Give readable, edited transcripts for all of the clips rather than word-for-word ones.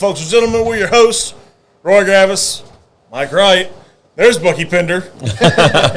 folks and gentlemen. We're your hosts, Roy Gravis, Mike Wright. There's Bucky Pender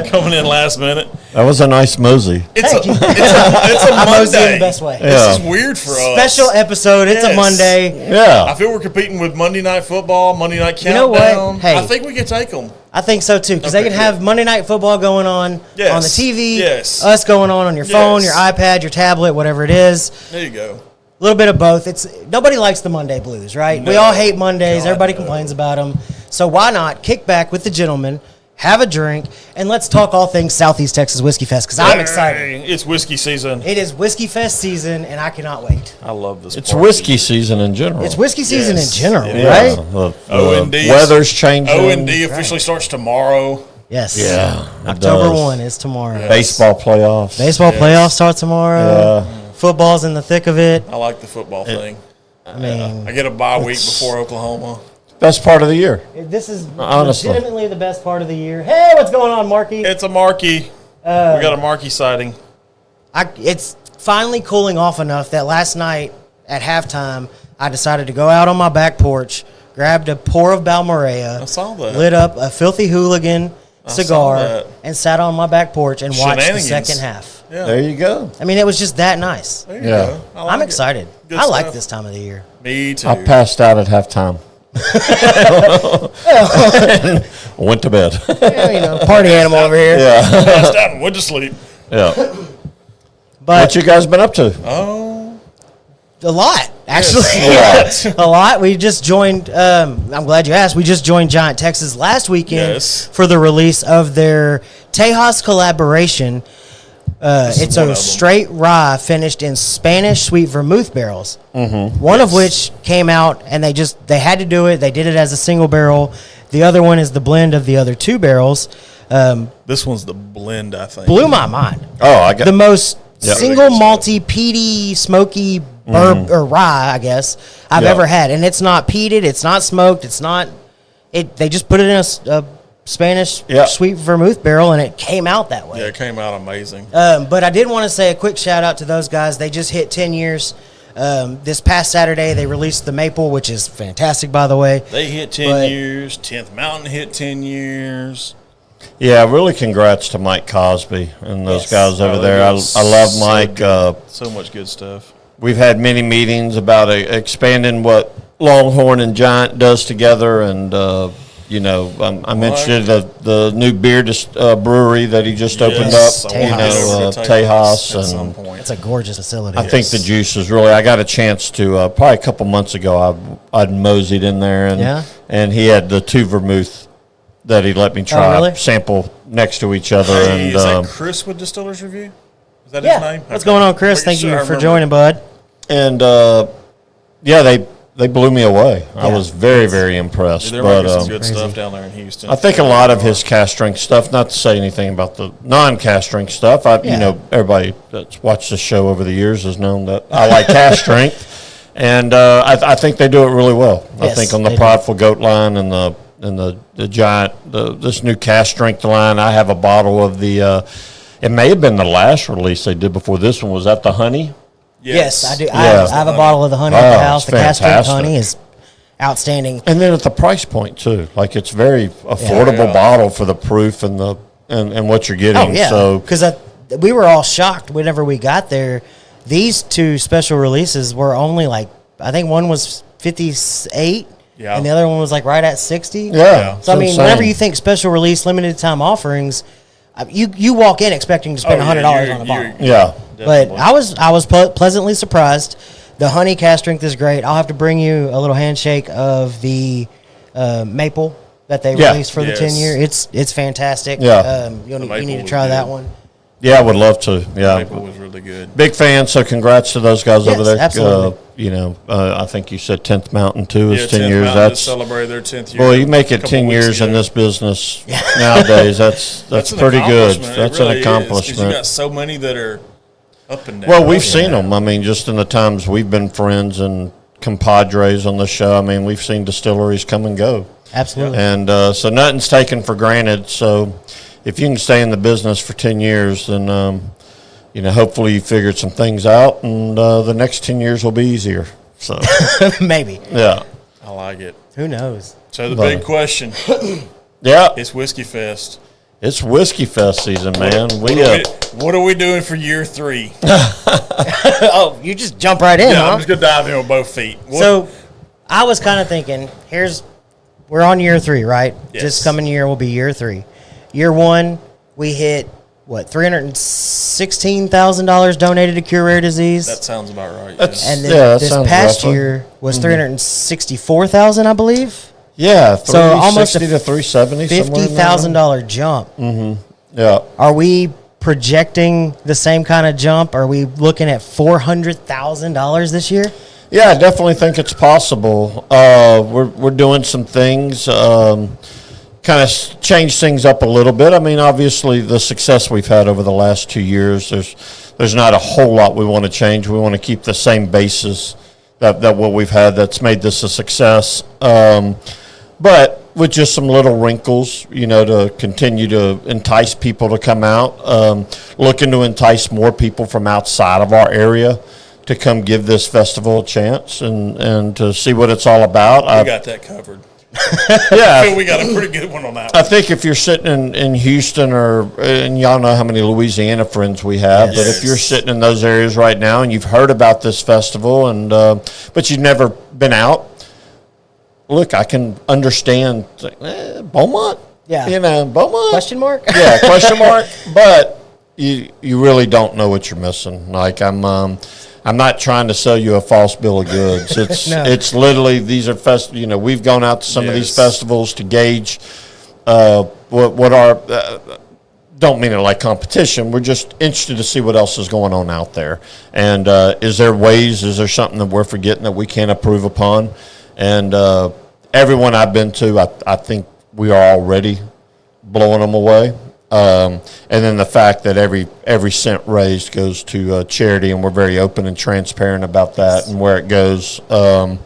coming in last minute. That was a nice mosey. It's a Monday. Mosey in the best way. Yeah. This is weird for us. Special episode. It's a Monday. Yeah. I feel we're competing with Monday Night Football, Monday Night Countdown. You know what? Hey. I think we can take them. I think so too, because they can have Monday Night Football going on the TV. Yes. Us going on your phone, your iPad, your tablet, whatever it is. There you go. A little bit of both. Nobody likes the Monday blues, right? No. We all hate Mondays. God, Everybody no. complains about them. So why not kick back with the gentlemen, have a drink, and let's talk all things Southeast Texas Whiskey Fest, because I'm excited. It's whiskey season. It is Whiskey Fest season, and I cannot wait. I love this. It's party. whiskey season in general. It's whiskey season Yes. in general, Yeah. right? The weather's changing. O&D officially starts tomorrow. Yes. Yeah. it October does. 1 is tomorrow. Yeah. Baseball playoffs. Baseball playoffs start tomorrow. Yeah. Football's in the thick of it. I like the football thing. I mean, I get a bye week before Oklahoma. Best part of the year. this is Honestly. legitimately the best part of the year. Hey, what's going on, Marky? It's a marquee. We got a marquee sighting. It's finally cooling off enough that last night at halftime, I decided to go out on my back porch, grabbed a pour of Balmorea, I saw that. lit up a Filthy Hooligan saw cigar, that. and sat on my back porch and watched the Shenanigans. second half. Yeah. There you go. I mean, it was just that nice. There you Yeah. go. I like I'm it. excited. Good I like stuff. this time of the year. Me too. I passed out at halftime. Went to bed. Yeah, party animal over here. Yeah. Passed out and went to sleep. Yeah. But What you guys been up to? Oh. a lot, actually. Yes. A lot. We just joined, I'm glad you asked, we just joined Giant Texas last weekend for the release of their Tejas collaboration. It's one of a them. straight rye finished in Spanish sweet vermouth barrels. Mm-hmm. One of which came out, and they had to do it. They did it as a single barrel. The other one is the blend of the other two barrels. This one's the blend, I think. Blew my mind. Oh, I got The most Yep. single malty, peaty, smoky burp or rye, I guess, I've Yep. ever had. And it's not peated, it's not smoked, it's not. They just put it in a Spanish Yep. sweet vermouth barrel, and it came out that way. Yeah, it came out amazing. But I did want to say a quick shout out to those guys. They just hit 10 years. This past Saturday, they released the Maple, which is fantastic, by the way. They hit 10 years. 10th Mountain hit 10 years. Yeah, really congrats to Mike Cosby and those guys over there. I love Mike. So much good stuff. We've had many meetings about expanding what Longhorn and Giant does together, and I'm interested in the new beer brewery that he just opened up. Tejas, at some and point. It's a gorgeous facility. I think the juice is really. I got a chance to probably a couple months ago. I'd moseyed in there, and he had the two vermouth that he let me try really? sample next to each other. Hey, and is that Chris with Distillers Review? Is that Yeah. his name? What's Okay. going on, Chris? Pretty Thank sure I you for remember. joining, bud. And they blew me away. I was very, very impressed. They're But making some good stuff down there in Houston. I think a lot of his cast strength stuff. Not to say anything about the non-cast strength stuff. Everybody that's watched the show over the years has known that I like cast strength, and I think they do it really well. I Yes, think on the they do. Prideful Goat line and the Giant this new cast strength line. I have a bottle of the. It may have been the last release they did before this one. Was that the honey? Yes, I do. I Yeah. have a bottle of the honey at the Oh, house. it's The cast strength fantastic. honey is outstanding. And then at the price point too, like it's very affordable Yeah. bottle for the proof and and what you're getting. Oh, yeah. So Because we were all shocked whenever we got there. These two special releases were only I think one was 58, and the other one was right at 60. yeah. So, I mean, it's whenever insane. you think special release, limited time offerings, you walk in expecting to spend $100 on a bottle. Yeah. But I was pleasantly surprised. The honey cast strength is great. I'll have to bring you a little handshake of the maple that they released for the 10 year. It's fantastic. Yeah. You need maple to was try that good. one. Yeah, I would love to. Yeah. Maple was really good. Big fan, so congrats to those guys over there. Absolutely. I think you said 10th Mountain too is 10 10th years. Mountain just celebrated their 10th year. Boy, you make it a couple 10 weeks years in ago. this business nowadays. That's an pretty good. accomplishment. It That's really an is, 'cause accomplishment. you got so many that are up and down. Well, we've seen them. I mean, just in the times we've been friends and compadres on the show. I mean, we've seen distilleries come and go. Absolutely. And so nothing's taken for granted. So if you can stay in the business for 10 years, then, hopefully you figured some things out, and the next 10 years will be easier. So, Maybe. yeah. like it. Who knows? So the big question. Yeah. It's Whiskey Fest. It's Whiskey Fest season, man. What are we doing for year 3? Oh, you just jump right in, Yeah, huh? I'm just going to dive in with both feet. So I was kind of thinking, we're on year 3, right? Yes. This coming year will be year 3. Year 1, we hit, $316,000 donated to cure rare disease. That sounds about right. And then that this sounds past roughly. year was $364,000, I believe. Yeah, So almost a to 370, $50,000 jump. Yeah. Are we projecting the same kind of jump? Are we looking at $400,000 this year? Yeah, I definitely think it's possible. We're doing some things, kind of change things up a little bit. I mean, obviously, the success we've had over the last 2 years, there's not a whole lot we want to change. We want to keep the same basis that what we've had that's made this a success. But with just some little wrinkles, to continue to entice people to come out, looking to entice more people from outside of our area to come give this festival a chance and to see what it's all about. We got that covered. Yeah. I feel we got a pretty good one on that I one. think if you're sitting in Houston and y'all know how many Louisiana friends we have, but if you're sitting in those areas right now and you've heard about this festival but you've never been out, look, I can understand Beaumont. Yeah. Beaumont. Question mark? Yeah, question mark. But you really don't know what you're missing. Like I'm not trying to sell you a false bill of goods. It's No. it's literally these are we've gone out to some of these Yes. festivals to gauge what our don't mean it like competition. We're just interested to see what else is going on out there. And is there something that we're forgetting that we can't improve upon? And everyone I've been to, I think we are already blowing them away. And then the fact that every cent raised goes to charity, and we're very open and transparent about that and where it goes. I'm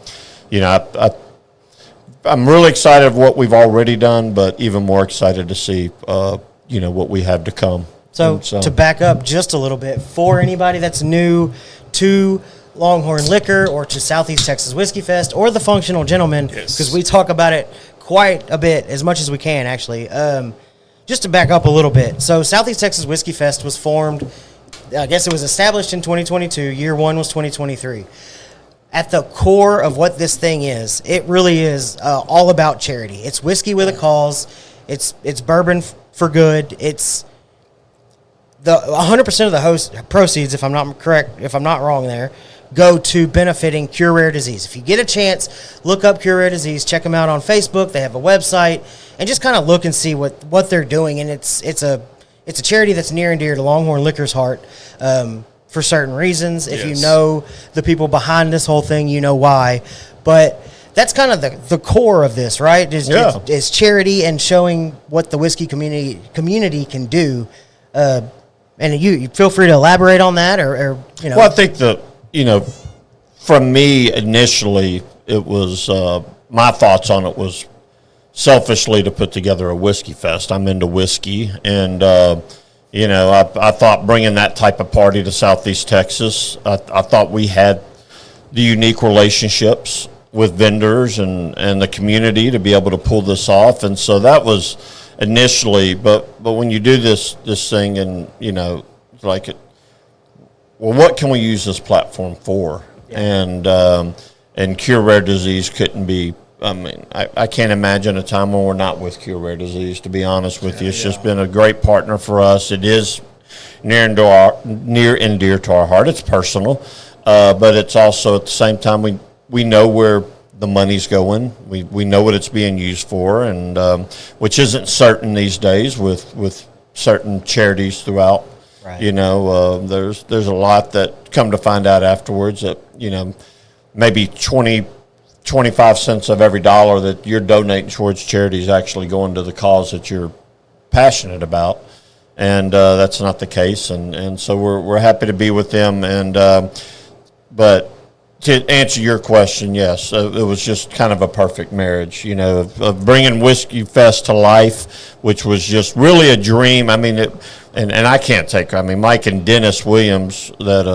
really excited of what we've already done, but even more excited to see what we have to come. So to back up just a little bit, for anybody that's new to Longhorn Liquor or to Southeast Texas Whiskey Fest or the Functional Gentleman, because we talk about it quite a bit, as much as we can actually. Just to back up a little bit, so Southeast Texas Whiskey Fest was formed, I guess it was established in 2022, year 1 was 2023. At the core of what this thing is, it really is all about charity. It's whiskey with a cause, it's bourbon for good, it's the 100% of the proceeds, if I'm not wrong there, go to benefiting Cure Rare Disease. If you get a chance, look up Cure Rare Disease, check them out on Facebook, they have a website, and just kind of look and see what they're doing. And it's a charity that's near and dear to Longhorn Liquor's heart for certain reasons. If you know the people behind this whole thing, you know why. But that's kind of the core of this, right? Is charity and showing what the whiskey community can do. And you feel free to elaborate on that, or. Well, I think from me initially, it was my thoughts on it was selfishly to put together a whiskey fest. I'm into whiskey, and I thought bringing that type of party to Southeast Texas, I thought we had the unique relationships with vendors and the community to be able to pull this off, and so that was initially. But when you do this thing, and like it, well, what can we use this platform for? Yeah. And Cure Rare Disease couldn't be. I mean, I can't imagine a time when we're not with Cure Rare Disease, to be honest with you. It's just been a great partner for us. It is near and dear to our heart. It's personal, but it's also at the same time we know where the money's going. We know what it's being used for, and which isn't certain these days with certain charities throughout. Right. There's a lot that come to find out afterwards that maybe 25 cents of every dollar that you're donating towards charity is actually going to the cause that you're passionate about, and that's not the case. And so we're happy to be with them. And but to answer your question, yes, it was just kind of a perfect marriage, of bringing Whiskey Fest to life, which was just really a dream. I mean, and I can't take. I mean, Mike and Dennis Williams that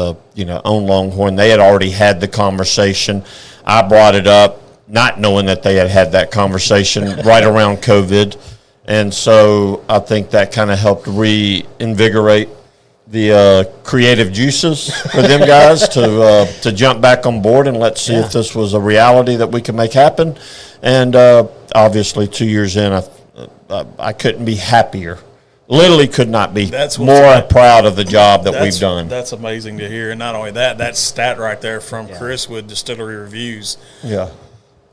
own Longhorn, they had already had the conversation. I brought it up, not knowing that they had that conversation right around COVID. And so I think that kind of helped reinvigorate the creative juices for them guys to jump back on board and let's see if this was a reality that we can make happen. And obviously 2 years in, I couldn't be happier. Literally could not be more proud of the job that we've done. That's amazing to hear. And not only that stat right there from Chris with Distillery Reviews. Yeah.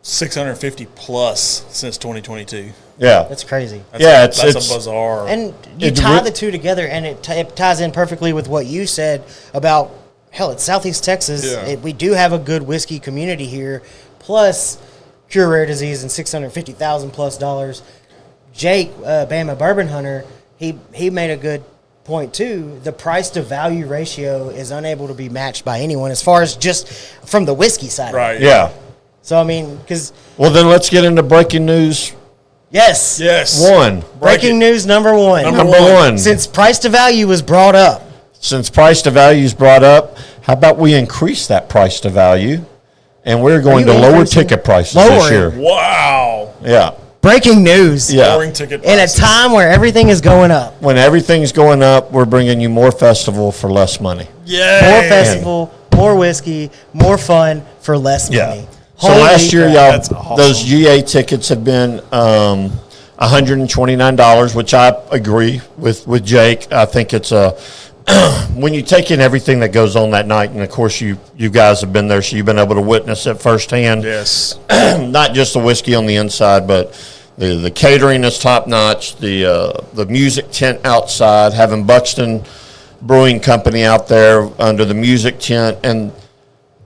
650 plus since 2022. Yeah. That's crazy. That's a bizarre. And you tie the two together, and it ties in perfectly with what you said about, hell, it's Southeast Texas. Yeah. We do have a good whiskey community here, plus cure rare disease and $650,000 plus dollars. Jake, Bama Bourbon Hunter, he made a good point too. The price to value ratio is unable to be matched by anyone as far as just from the whiskey side. Right. Yeah. So, I mean, because... Well, then let's get into breaking news. Yes. One. Breaking news number one. Number one. Since price to value was brought up. Since price to value is brought up, how about we increase that price to value? And we're going to lower ticket prices this year. Wow. Yeah. Breaking news. Yeah. Lowering ticket In a prices. time where everything is going up. When everything's going up, we're bringing you more festival for less money. Yay. More festival, more whiskey, more fun for less money. So last year, y'all, That's awesome. those GA tickets have been $129, which I agree with Jake. I think it's when you take in everything that goes on that night, and of course you guys have been there, so you've been able to witness it firsthand. Yes. Not just the whiskey on the inside, but the catering is top notch. The music tent outside, having Buxton Brewing Company out there under the music tent, and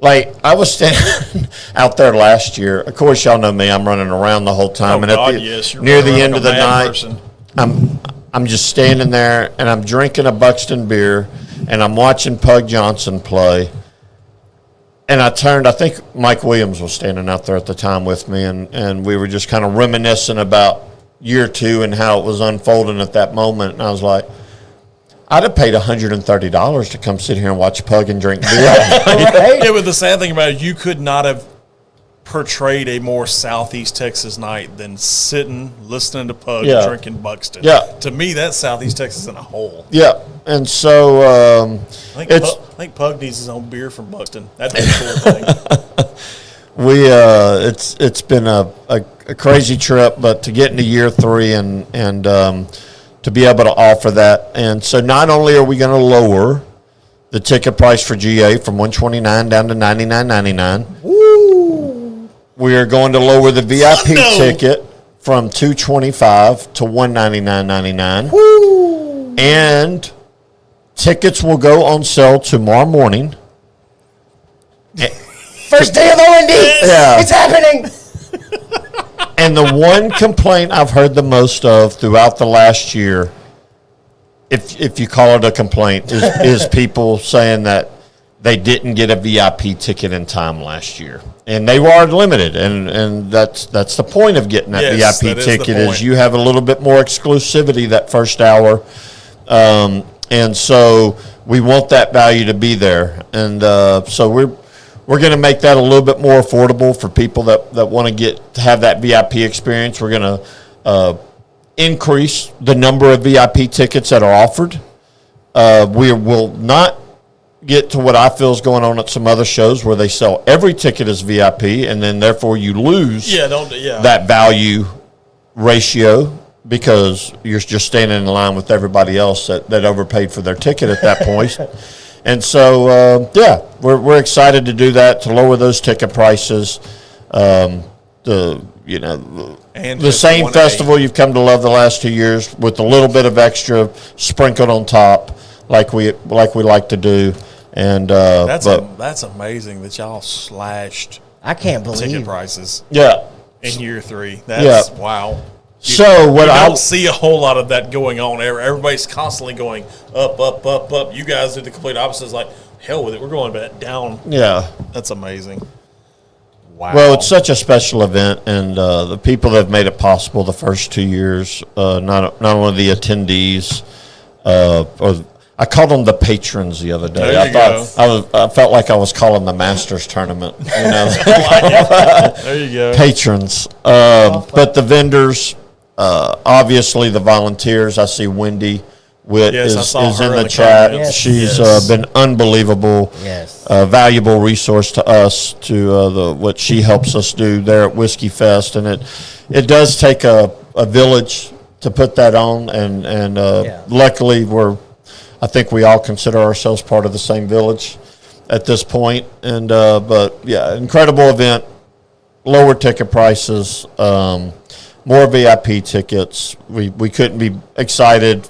like I was standing out there last year. Of course, y'all know me. I'm running around the whole time, Oh, and God, at yes. You're near the running end like of the a mad night, person. I'm just standing there and I'm drinking a Buxton beer and I'm watching Pug Johnson play. And I turned, I think Mike Williams was standing out there at the time with me, and we were just kind of reminiscing about year two and how it was unfolding at that moment. And I was like, I'd have paid $130 to come sit here and watch Pug and drink beer. Right? Yeah, but the sad thing about it, you could not have portrayed a more Southeast Texas night than sitting, listening to Pug, and drinking Buxton. Yeah. To me, that's Southeast Texas in a whole. Yeah. And so I think Pug needs his own beer from Buxton. That'd be a cool thing. It's been a crazy trip, but to get into year three and to be able to offer that. And so not only are we going to lower the ticket price for GA from $129 down to $99.99, we are going to lower the VIP ticket from $225 to $199.99. And tickets will go on sale tomorrow morning. First day of O&D. Yeah. It's happening. And the one complaint I've heard the most of throughout the last year, if you call it a complaint, is people saying that they didn't get a VIP ticket in time last year. And they were limited, and that's the point of getting that VIP ticket is you have a little bit more exclusivity that first hour. And so we want that value to be there. And so we're going to make that a little bit more affordable for people that want to have that VIP experience. We're going to increase the number of VIP tickets that are offered. We will not get to what I feel is going on at some other shows where they sell every ticket as VIP, and then therefore you lose that value ratio because you're just standing in line with everybody else that overpaid for their ticket at that point. And so, we're excited to do that, to lower those ticket prices. The same festival you've come to love the last 2 years with a little bit of extra sprinkled on top, like we like to do. And that's amazing that y'all slashed I can't ticket believe prices. Yeah. In year three. That's wow. So what I don't see a whole lot of that going on. Everybody's constantly going up, up, up, up. You guys do the complete opposite. It's like, hell with it. We're going back down. Yeah. That's amazing. Wow. Well, it's such a special event, and the people that have made it possible the first 2 years, not only the attendees, or I called them the patrons the other day. There you go. I felt like I was calling the Masters tournament. You know, There you go. patrons. But the vendors, obviously the volunteers. I see Wendy Witt Yes, I is saw her in in the the chat. comments. She's Yes. been unbelievable. Yes. Valuable resource to us to what she helps us do there at Whiskey Fest, and it does take a village to put that on, and luckily I think we all consider ourselves part of the same village at this point, and but yeah, incredible event, lower ticket prices, more VIP tickets. We couldn't be excited.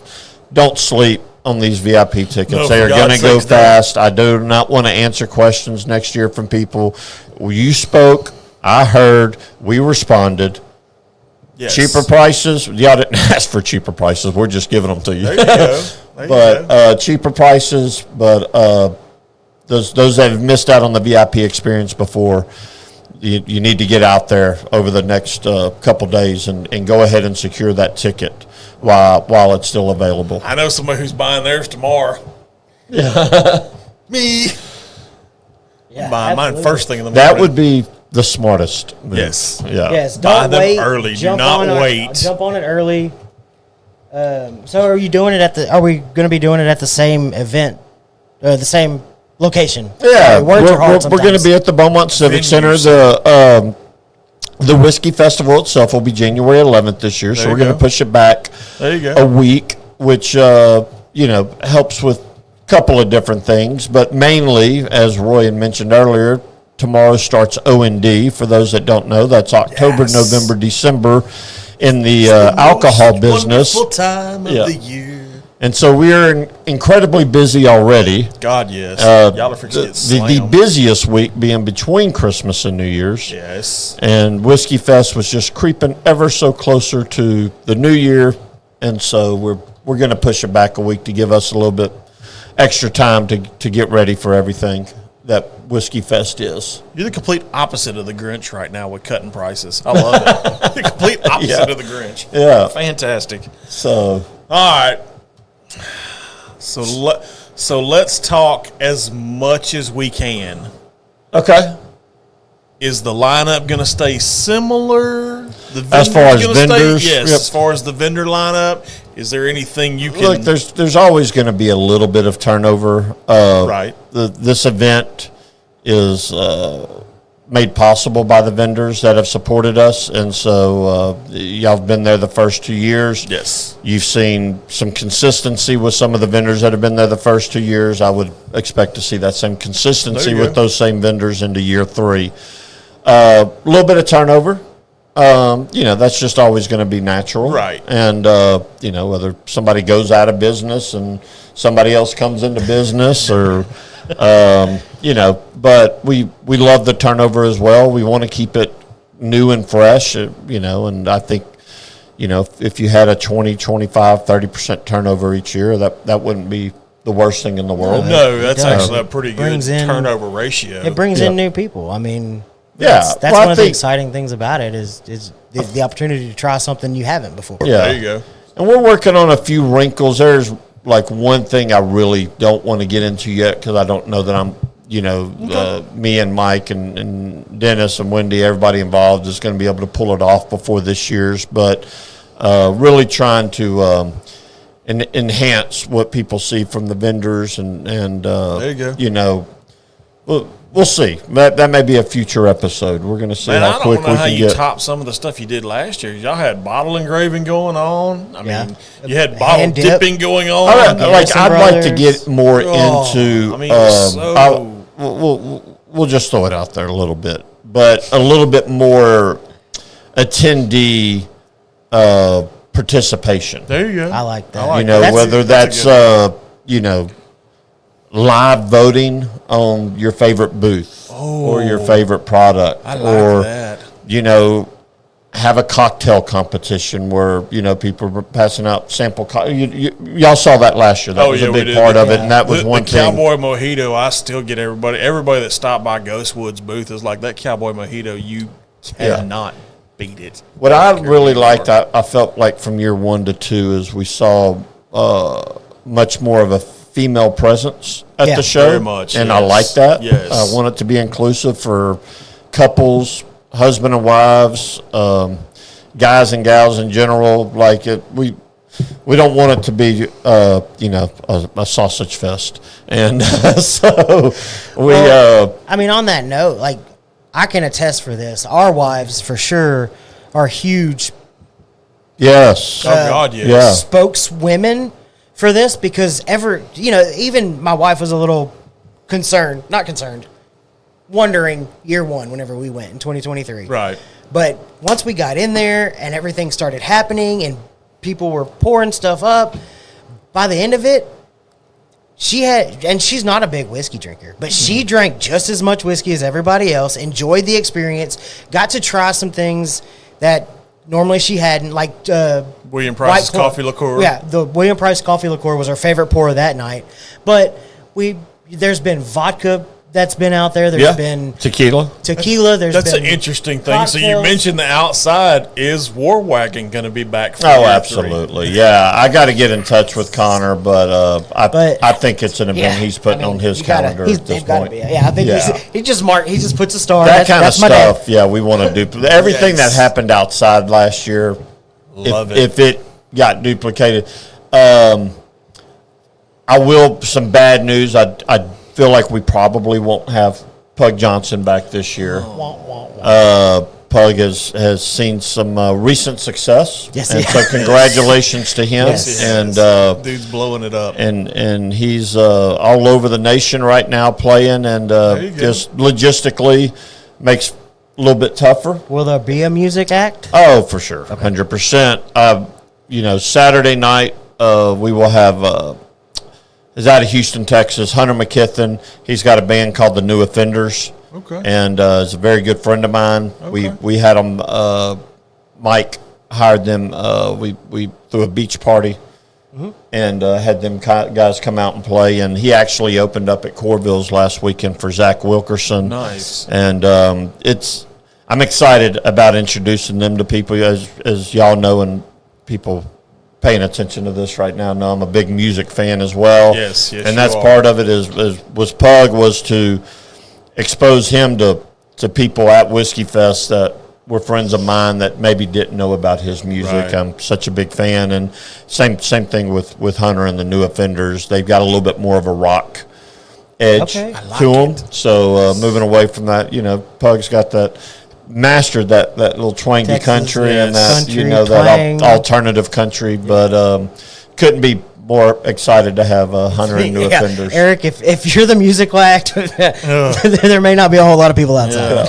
Don't sleep on these VIP tickets. No, They are for going to God's go sakes, don't. fast. I do not want to answer questions next year from people. You spoke. I heard. We responded. Yes. Cheaper prices. Y'all didn't ask for cheaper prices. We're just giving them to you. There you go. There you go. But cheaper prices. But those that have missed out on the VIP experience before, you need to get out there over the next couple days and go ahead and secure that ticket while it's still available. I know somebody who's buying theirs tomorrow. Me. Yeah, Buying mine absolutely. first thing in the morning. That would be the smartest move. Yes. Yeah. Yes, Buy don't them wait. early. Do Jump not on it- wait. Jump on it early. So, are you doing it at the? Are we going to be doing it at the same event, the same location? Yeah, Sorry, words are hard we're going to sometimes. be at the Beaumont Civic Venues. Center. The Whiskey Festival itself will be January 11th this year, so There we're you going to go. push it back There you a go. week, which helps with a couple of different things, but mainly, as Roy had mentioned earlier, tomorrow starts O&D. For those that don't know, that's October, Yes. November, December in the alcohol Most business. wonderful time of Yeah. the year. And so we're incredibly busy already. God, yes. Y'all are fixing to get The slammed. busiest week being between Christmas and New Year's. Yes. And Whiskey Fest was just creeping ever so closer to the new year, and so we're going to push it back a week to give us a little bit extra time to get ready for everything that Whiskey Fest is. You're the complete opposite of the Grinch right now with cutting prices. I love it. The complete opposite of the Grinch. Yeah. Fantastic. So All right. So let's talk as much as we can. okay, Is the lineup going to stay similar? The As far as vendors gonna vendors? Yes. Yep. As far as the vendor lineup, is there anything you can? look, there's always going to be a little bit of turnover. Right. This event is made possible by the vendors that have supported us, and so y'all have been there the first 2 years. Yes. You've seen some consistency with some of the vendors that have been there the first 2 years. I would expect to see that same consistency There you with go. those same vendors into year 3. A little bit of turnover. That's just always going to be natural. Right. And, whether somebody goes out of business and somebody else comes into business or, but we love the turnover as well. We want to keep it new and fresh, and I think, if you had a 20, 25, 30% turnover each year, that wouldn't be the worst thing in the world. No, that's does. actually a pretty good Brings in- turnover ratio. It brings Yeah. in new people. I mean, Yeah, that's well, one I of the think- exciting things about it is the opportunity to try something you haven't before. Yeah. There you go. And we're working on a few wrinkles. There's like one thing I really don't want to get into yet because I don't know that I'm, me and Mike and Dennis and Wendy, everybody involved is going to be able to pull it off before this year's. But really trying to enhance what people see from the vendors and There you go. We'll see. That may be a future episode. We're going to see Man, how I quick don't know we how can you get. top some of the stuff you did last year. Y'all had bottle engraving going on. I Yeah. mean, you had bottle Hand dip. dipping going on. Garrison I'd like to Brothers. get more Oh, into. I mean, We'll just throw it out there a little bit, but a little bit more attendee participation. There you go. I like that. I like Whether that's that's live voting on your favorite booth or your favorite product, I like or that. have a cocktail competition where people were passing out sample. Y'all saw that last year. That was a we big did. part of it, and that was the one thing. Cowboy Mojito, I still get everybody that stopped by Ghostwood's booth is like, that Cowboy Mojito, you cannot beat it. What I really liked, I felt like from year 1 to 2, is we saw much more of a female presence at Yeah. the show. Very much, And yes. I like that. Yes. I want it to be inclusive for couples, husband and wives, guys and gals in general. Like we don't want it to be, a sausage fest. And so we. I mean, on that note, like, I can attest for this. Our wives, for sure, are huge Yes. Oh God, yes. Yeah. spokeswomen for this because even my wife was a little wondering year one whenever we went in 2023. Right. But once we got in there and everything started happening and people were pouring stuff up, by the end of it, she's not a big whiskey drinker, but she drank just as much whiskey as everybody else, enjoyed the experience, got to try some things that normally she hadn't, like William Price's coffee liqueur. Yeah, the William Price coffee liqueur was our favorite pour of that night. But there's been vodka that's been out there. There's been tequila. There's That's been an interesting thing. So you cocktails. mentioned the outside. Is War Wagon going to be back for Oh, year absolutely. Yeah, I got to get in touch with Connor, but I think it's an event he's putting on his calendar at this they've gotta point. be. Yeah, I think he just puts a star. That kind of that's my dad. stuff, yeah, we want to do. Everything that Yes. happened outside last year, Love it. if it got duplicated. Some bad news. I feel like we probably won't have Pug Johnson back this year. Pug has seen some recent success. Yes, and he so has. congratulations to him. Yes. And Dude's blowing it up. and he's all over the nation right now playing, and you go. just logistically makes a little bit tougher. Will there be a music act? Oh, for sure, 100%. Saturday night we will have. Is out of Houston, Texas. Hunter McKithen. He's got a band called the New Offenders. Okay. And is a very good friend of mine. Okay. We had them. Mike hired them. We threw a beach party. And had them guys come out and play. And he actually opened up at Corville's last weekend for Zach Wilkerson. Nice. And I'm excited about introducing them to people. As y'all know, and people paying attention to this right now know I'm a big music fan as well. Yes, and that's you are. part of it. Was Pug was to expose him to people at Whiskey Fest that were friends of mine that maybe didn't know about his music. Right. I'm such a big fan, and same thing with Hunter and the New Offenders. They've got a little bit more of a rock edge Okay. I like to them. So moving away from that, Pug's got that. Mastered that little twangy Texas, country yes. and that Country, that twang. alternative country, but couldn't be more excited to have Hunter and New Yeah, Offenders. Eric, if you're the musical act, there may not be a whole lot of people outside.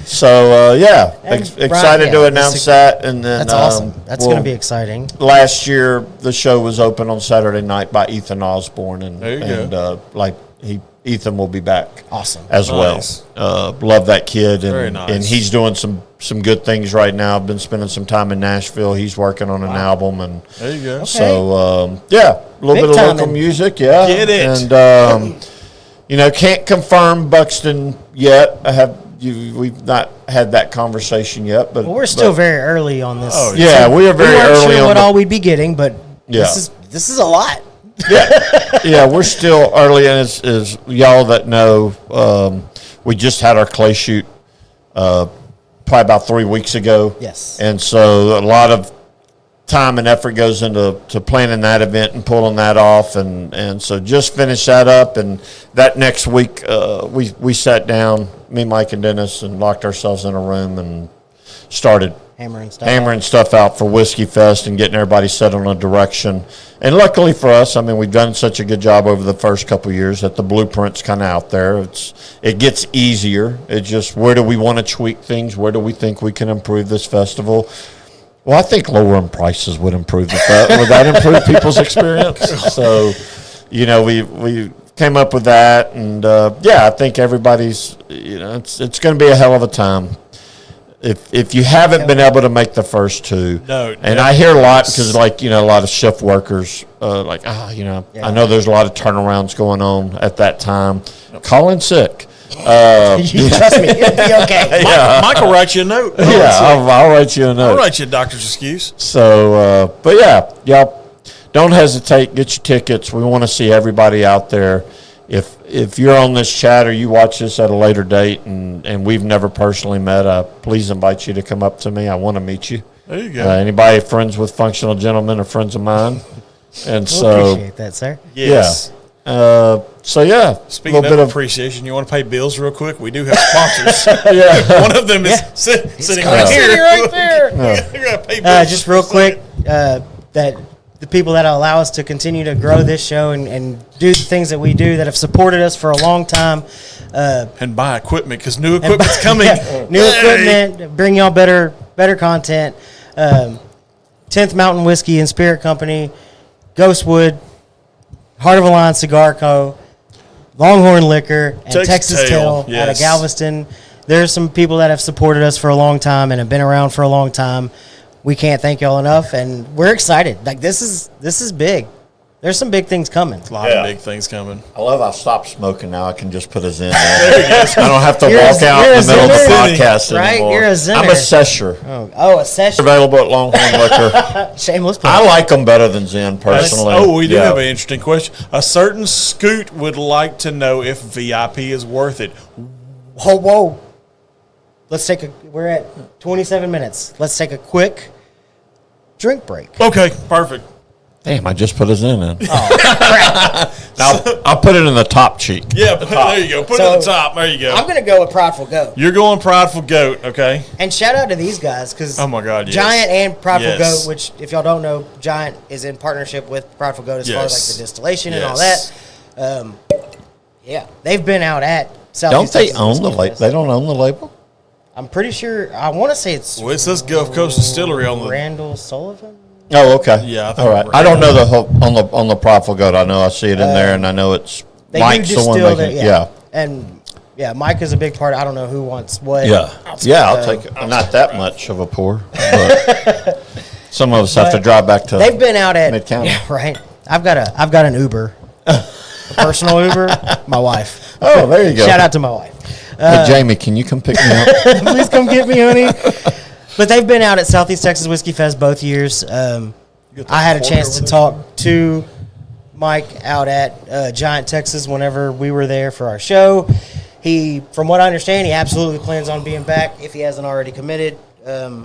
So And excited Brian, to yeah, announce that, and then That's awesome. That's going to be exciting. Last year, the show was open on Saturday night by Ethan Osborne, and There you go. Ethan will be back. Awesome. As Nice. well. Love that kid, and Very nice. and he's doing some good things right now. I've been spending some time in Nashville. He's working on an album, and There you go. so a little Big bit of timing. local music, yeah. Get it. And can't confirm Buxton yet. We've not had that conversation yet, but Well, we're still very early on this. Oh, yeah, we are very we weren't early sure on. what all we'd be getting, but Yeah. this is a lot. Yeah, we're still early, and as y'all that know, we just had our clay shoot probably about 3 weeks ago. Yes. And so a lot of time and effort goes into planning that event and pulling that off, and so just finished that up, and that next week we sat down, me, Mike, and Dennis, and locked ourselves in a room and started hammering stuff out for Whiskey Fest and getting everybody set on a direction. And luckily for us, I mean, we've done such a good job over the first couple of years that the blueprint's kind of out there. It gets easier. It's just, where do we want to tweak things? Where do we think we can improve this festival? Well, I think lowering prices would improve would that improve people's experience? So, we came up with that, and I think everybody's, it's going to be a hell of a time. If you haven't been able to make the first two, and I hear a lot because, a lot of shift workers, I know there's a lot of turnarounds going on at that time. Call in sick. You trust me, it'll be okay. Mike will write you a note. I'll write you a note. I'll write you a doctor's excuse. So, y'all don't hesitate. Get your tickets. We want to see everybody out there. If you're on this chat or you watch this at a later date and we've never personally met, please invite you to come up to me. I want to meet you. There you go. Anybody friends with Functional Gentlemen or friends of mine? And Appreciate that, sir. Yes. Yeah. Speaking of appreciation, you want to pay bills real quick? We do have sponsors. One of them is sitting right here. Sitting right there. You're gonna pay bills Just real quick, that the people that allow us to continue to grow this show and do the things that we do, that have supported us for a long time. And buy equipment, because new equipment's coming. New equipment, bring y'all better content. 10th Mountain Whiskey and Spirit Company, Ghostwood, Heart of a Lion Cigar Co., Longhorn Liquor, and Texas Tail out of Galveston. There's some people that have supported us for a long time and have been around for a long time. We can't thank y'all enough, and we're excited. Like, this is big. There's some big things coming. A lot of big things coming. I love I've stopped smoking now. I can just put a Zen in. I don't have to walk out in the middle of the podcast right? anymore. You're a Zenner. I'm a sesher. Oh, a session. Available at Longhorn Liquor. Shameless plug. I like them better than Zen, personally. We do have an interesting question. A certain Scoot would like to know if VIP is worth it. Whoa. We're at 27 minutes. Let's take a quick drink break. Okay, perfect. Damn, I just put a Zen in. Oh, crap. Now, I'll put it in the top cheek. Yeah, there you go. Put it at the top. There you go. I'm going to go with Prideful Goat. You're going Prideful Goat, okay? And shout out to these guys, because oh my God, yes. Giant and Prideful Goat, which, if y'all don't know, Giant is in partnership with Prideful Goat as far as like the distillation and all that. They've been out at Southeast Don't they own the label? They don't own the label? I'm pretty sure. I want to say it's. Well, it says Gulf Coast Distillery on the. Randall Sullivan. Oh, okay. Yeah, all right. I don't know the whole on the Prideful Goat. I know I see it in there, and I know it's Mike's the one making it. Yeah, and Mike is a big part. I don't know who wants what. Yeah, I'll take it. Not that much of a pour, but some of us have to drive back to. They've been out at Mid-County. Yeah, right. I've got an Uber, a personal Uber. My wife. Oh, there you go. Shout out to my wife. Hey, Jamie, can you come pick me up? Please come get me, honey. But they've been out at Southeast Texas Whiskey Fest both years. I had a chance to talk to Mike out at Giant, Texas whenever we were there for our show. He, from what I understand, he absolutely plans on being back if he hasn't already committed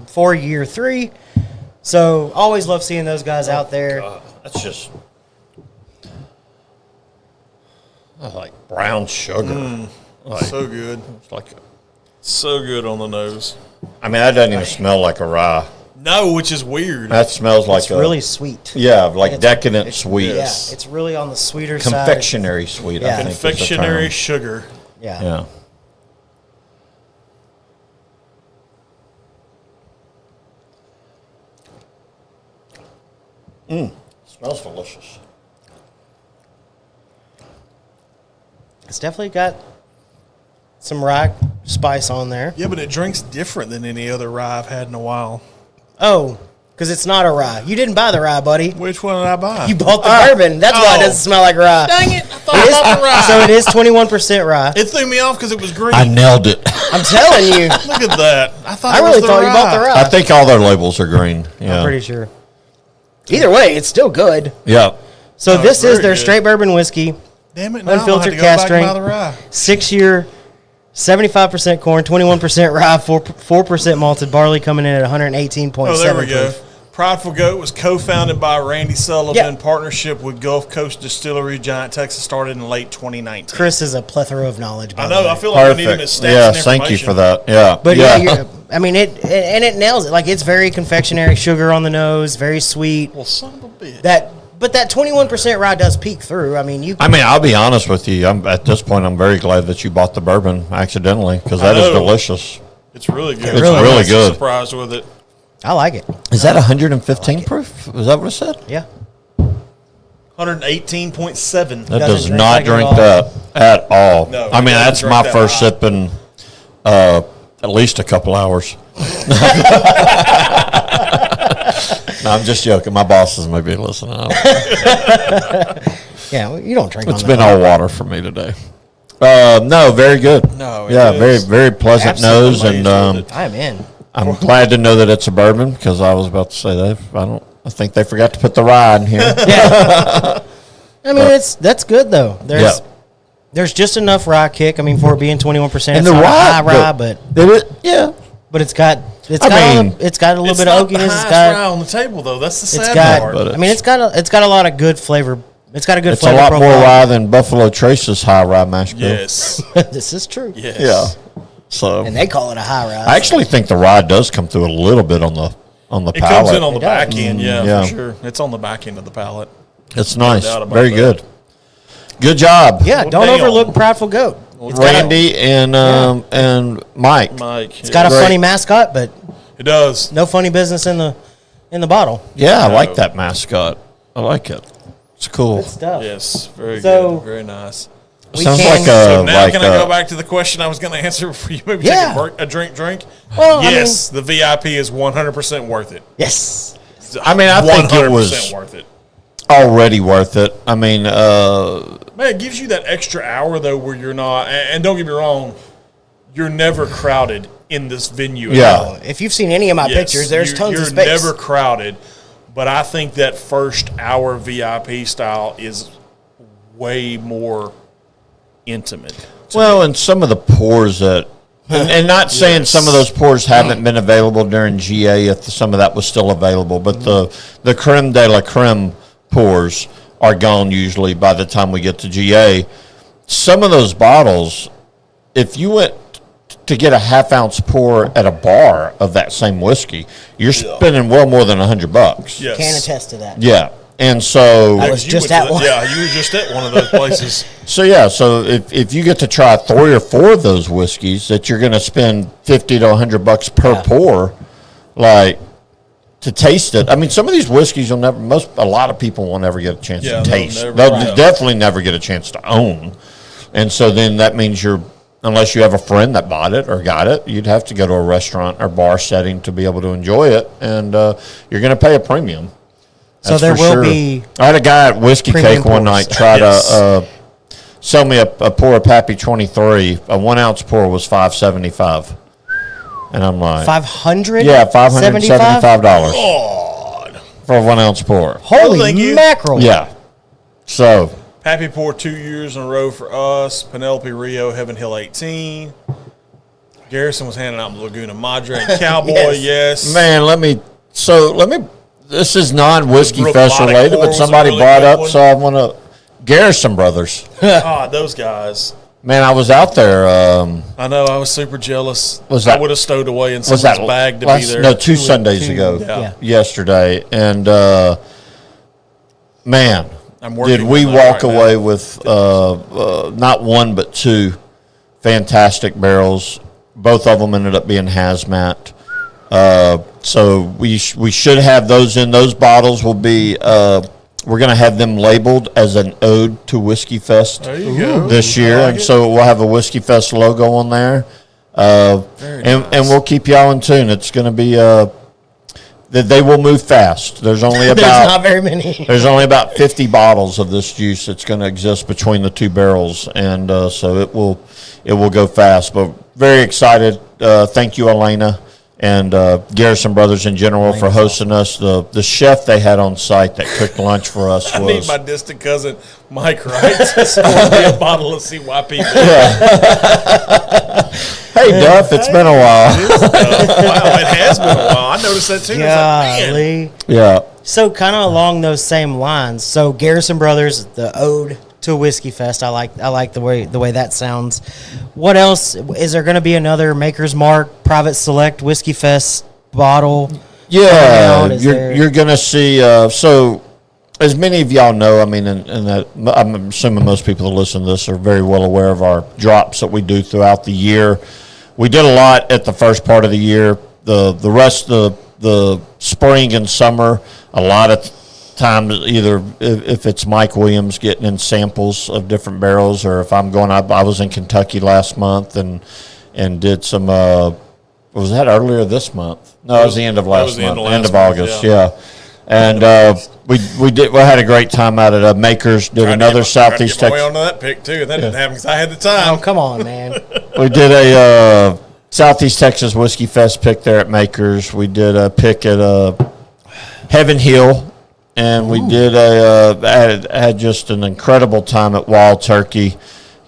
for year 3. So always love seeing those guys out there. God, that's just like brown sugar. So good. It's like so good on the nose. I mean, that doesn't even smell like a rye. No, which is weird. That smells like it's really sweet. Yeah, like decadent sweet. Yeah, it's really on the sweeter side. Confectionery sweet, I think. Confectionery sugar. Yeah. Smells delicious. It's definitely got some rye spice on there. Yeah, but it drinks different than any other rye I've had in a while. Oh, because it's not a rye. You didn't buy the rye, buddy. Which one did I buy? You bought the bourbon. That's why it doesn't smell like rye. Dang it. I thought I bought the rye. So it is 21% rye. It threw me off because it was green. I nailed it. I'm telling you. Look at that. I really thought you bought the rye. I think all their labels are green. Yeah. I'm pretty sure. Either way, it's still good. Yeah. So this is their straight bourbon whiskey. Damn it. Now Unfiltered I'm cast strength. strength. 6-year, 75% corn, 21% rye, 4% malted barley, coming in at 118.7 Oh, there we go. proof. Prideful Goat was co-founded by Randy Sullivan Yeah. in partnership with Gulf Coast Distillery. Giant, Texas started in late 2019. Chris is a plethora of knowledge. By I the know. way. I feel like we need him as stats Yeah, and thank you for information. that. Yeah. But I mean it nails it. Like, it's very confectionery, sugar on the nose, very sweet. Well, son of a bitch. But that 21% rye does peek through. I mean, I'll be honest with you. At this point, I'm very glad that you bought the bourbon accidentally, because that is delicious. It's really good. It's really good. Surprised with it. I like it. Is that 115 proof? Was that what it said? Yeah. 118.7. That Doesn't does drink not like it drink at that at all. No, I mean, it doesn't that's drink my that first high. sip in at least a couple hours. No, I'm just joking. My bosses may be listening. Yeah, well, you don't drink. It's been all water for me today. No, very good. No, yeah, it very is. very pleasant Absolutely nose, and amazed with it. I'm in. I'm glad to know that it's a bourbon, because I was about to say that I don't I think they forgot to put the rye in here. Yeah. I mean, that's good though. There's just enough rye kick. I mean, for it being 21%, And it's the not a rye, high rye, but it's got a little bit of oakiness. It's got rye on the table though. That's the sad part. I mean, it's got a lot of good flavor. It's got a good It's flavor a lot profile. more rye than Buffalo Trace's high rye mash bill. Yes. This is true. Yes. Yeah. So And they call it a high rye. I actually think the rye does come through a little bit on the palate. It comes in on the It does. back end, Yeah. for sure. It's on the back end of the palate. It's nice. doubt about Very that. good. Good job. Yeah, Well, don't damn. overlook Proudful Goat. Randy and Mike. Mike. It's got a Great. funny mascot, but It does. no funny business in the bottle. Yeah, I like that mascot. I like it. It's cool. Good stuff. Yes. Very So- good. Very nice. We Sounds can- like So a now can I go back to the question I was going to answer before you maybe Yeah. take a drink? Well, Yes, the VIP is 100% worth it. Yes. I mean, I think it was 100% worth it. already worth it. I mean, Man, it gives you that extra hour though, where you're not. And don't get me wrong, you're never crowded in this venue. Yeah. At all. If you've seen any of my Yes, pictures, there's tons you're of space. never crowded, but I think that first hour VIP style is way more intimate. well, and some of the pours that, and not saying some of those pours haven't been available during GA if some of that was still available, but the creme de la creme pours are gone usually by the time we get to GA. Some of those bottles, if you went to get a half-ounce pour at a bar of that same whiskey, you're spending well more than $100. Yes. Can attest to that. Yeah, and so I was You just went at to one. Yeah, you were just at one of those places. So if you get to try 3 or 4 of those whiskeys that you're going to spend $50 to $100 per pour, like to taste it. I mean, some of these whiskeys a lot of people will never get a chance Yeah, to they'll taste. never- They'll right. definitely never get a chance to own. And so then that means unless you have a friend that bought it or got it, you'd have to go to a restaurant or bar setting to be able to enjoy it, and you're going to pay a premium. So That's there for will sure. be I had a guy at Whiskey premium Cake one pours. night try Yes. to sell me a pour of Pappy 23. A 1 ounce pour was $5.75, and I'm like, 500. yeah, $575 God. for a 1 ounce pour. Holy thank you. mackerel! Yeah, so Pappy Pour 2 years in a row for us. Penelope Rio, Heaven Hill 18. Garrison was handing out Laguna Madre and Cowboy, yes. man, let me. This is non-whiskey Brook fest Body related, Pour but was a somebody really brought good up, one. so I want to. Garrison Brothers. God, those guys. Man, I was out there. I know, I was super jealous. Was that- I would have stowed away in Was someone's that bag to last, be there. No, 2 Sundays ago. Yeah. Yesterday, and man, I'm working did we on that walk right away now. with not 1 but 2 fantastic barrels. Both of them ended up being hazmat. So we should have those in. Those bottles will be. We're going to have them labeled as an ode to Whiskey Fest There you go. this year, I like and it. so we'll have a Whiskey Fest logo on there. And we'll keep y'all in tune. It's going to be that they will move fast. There's only There's about not very many. there's only about 50 bottles of this juice that's going to exist between the 2 barrels, and so it will go fast. But very excited. Thank you, Elena, and Garrison Brothers in general for hosting us. The chef they had on site that cooked lunch for us I need was my distant cousin, Mike Wright, to score me a bottle of CYP. Hey Duff, it's been a while. Wow, it has been a while. I noticed that too. It's like, man. Golly. Yeah. So kind of along those same lines. So Garrison Brothers, the ode to Whiskey Fest. I like the way that sounds. What else is there going to be? Another Maker's Mark Private Select Whiskey Fest bottle? Yeah, coming out? Is there- you're going to see. So, as many of y'all know, I mean, and that I'm assuming most people that listen to this are very well aware of our drops that we do throughout the year. We did a lot at the first part of the year. The rest of the spring and summer, a lot of times either if it's Mike Williams getting in samples of different barrels, or if I'm going up. I was in Kentucky last month and did some. Was that earlier this month? No, it was the end of last month, end of August. Yeah. And we had a great time out at Makers. Did another Southeast Texas. Way Texas. onto that pick too, and that didn't happen because I had the time. Oh, come on, man. We did a Southeast Texas Whiskey Fest pick there at Makers. We did a pick at Heaven Hill, and we did had just an incredible time at Wild Turkey.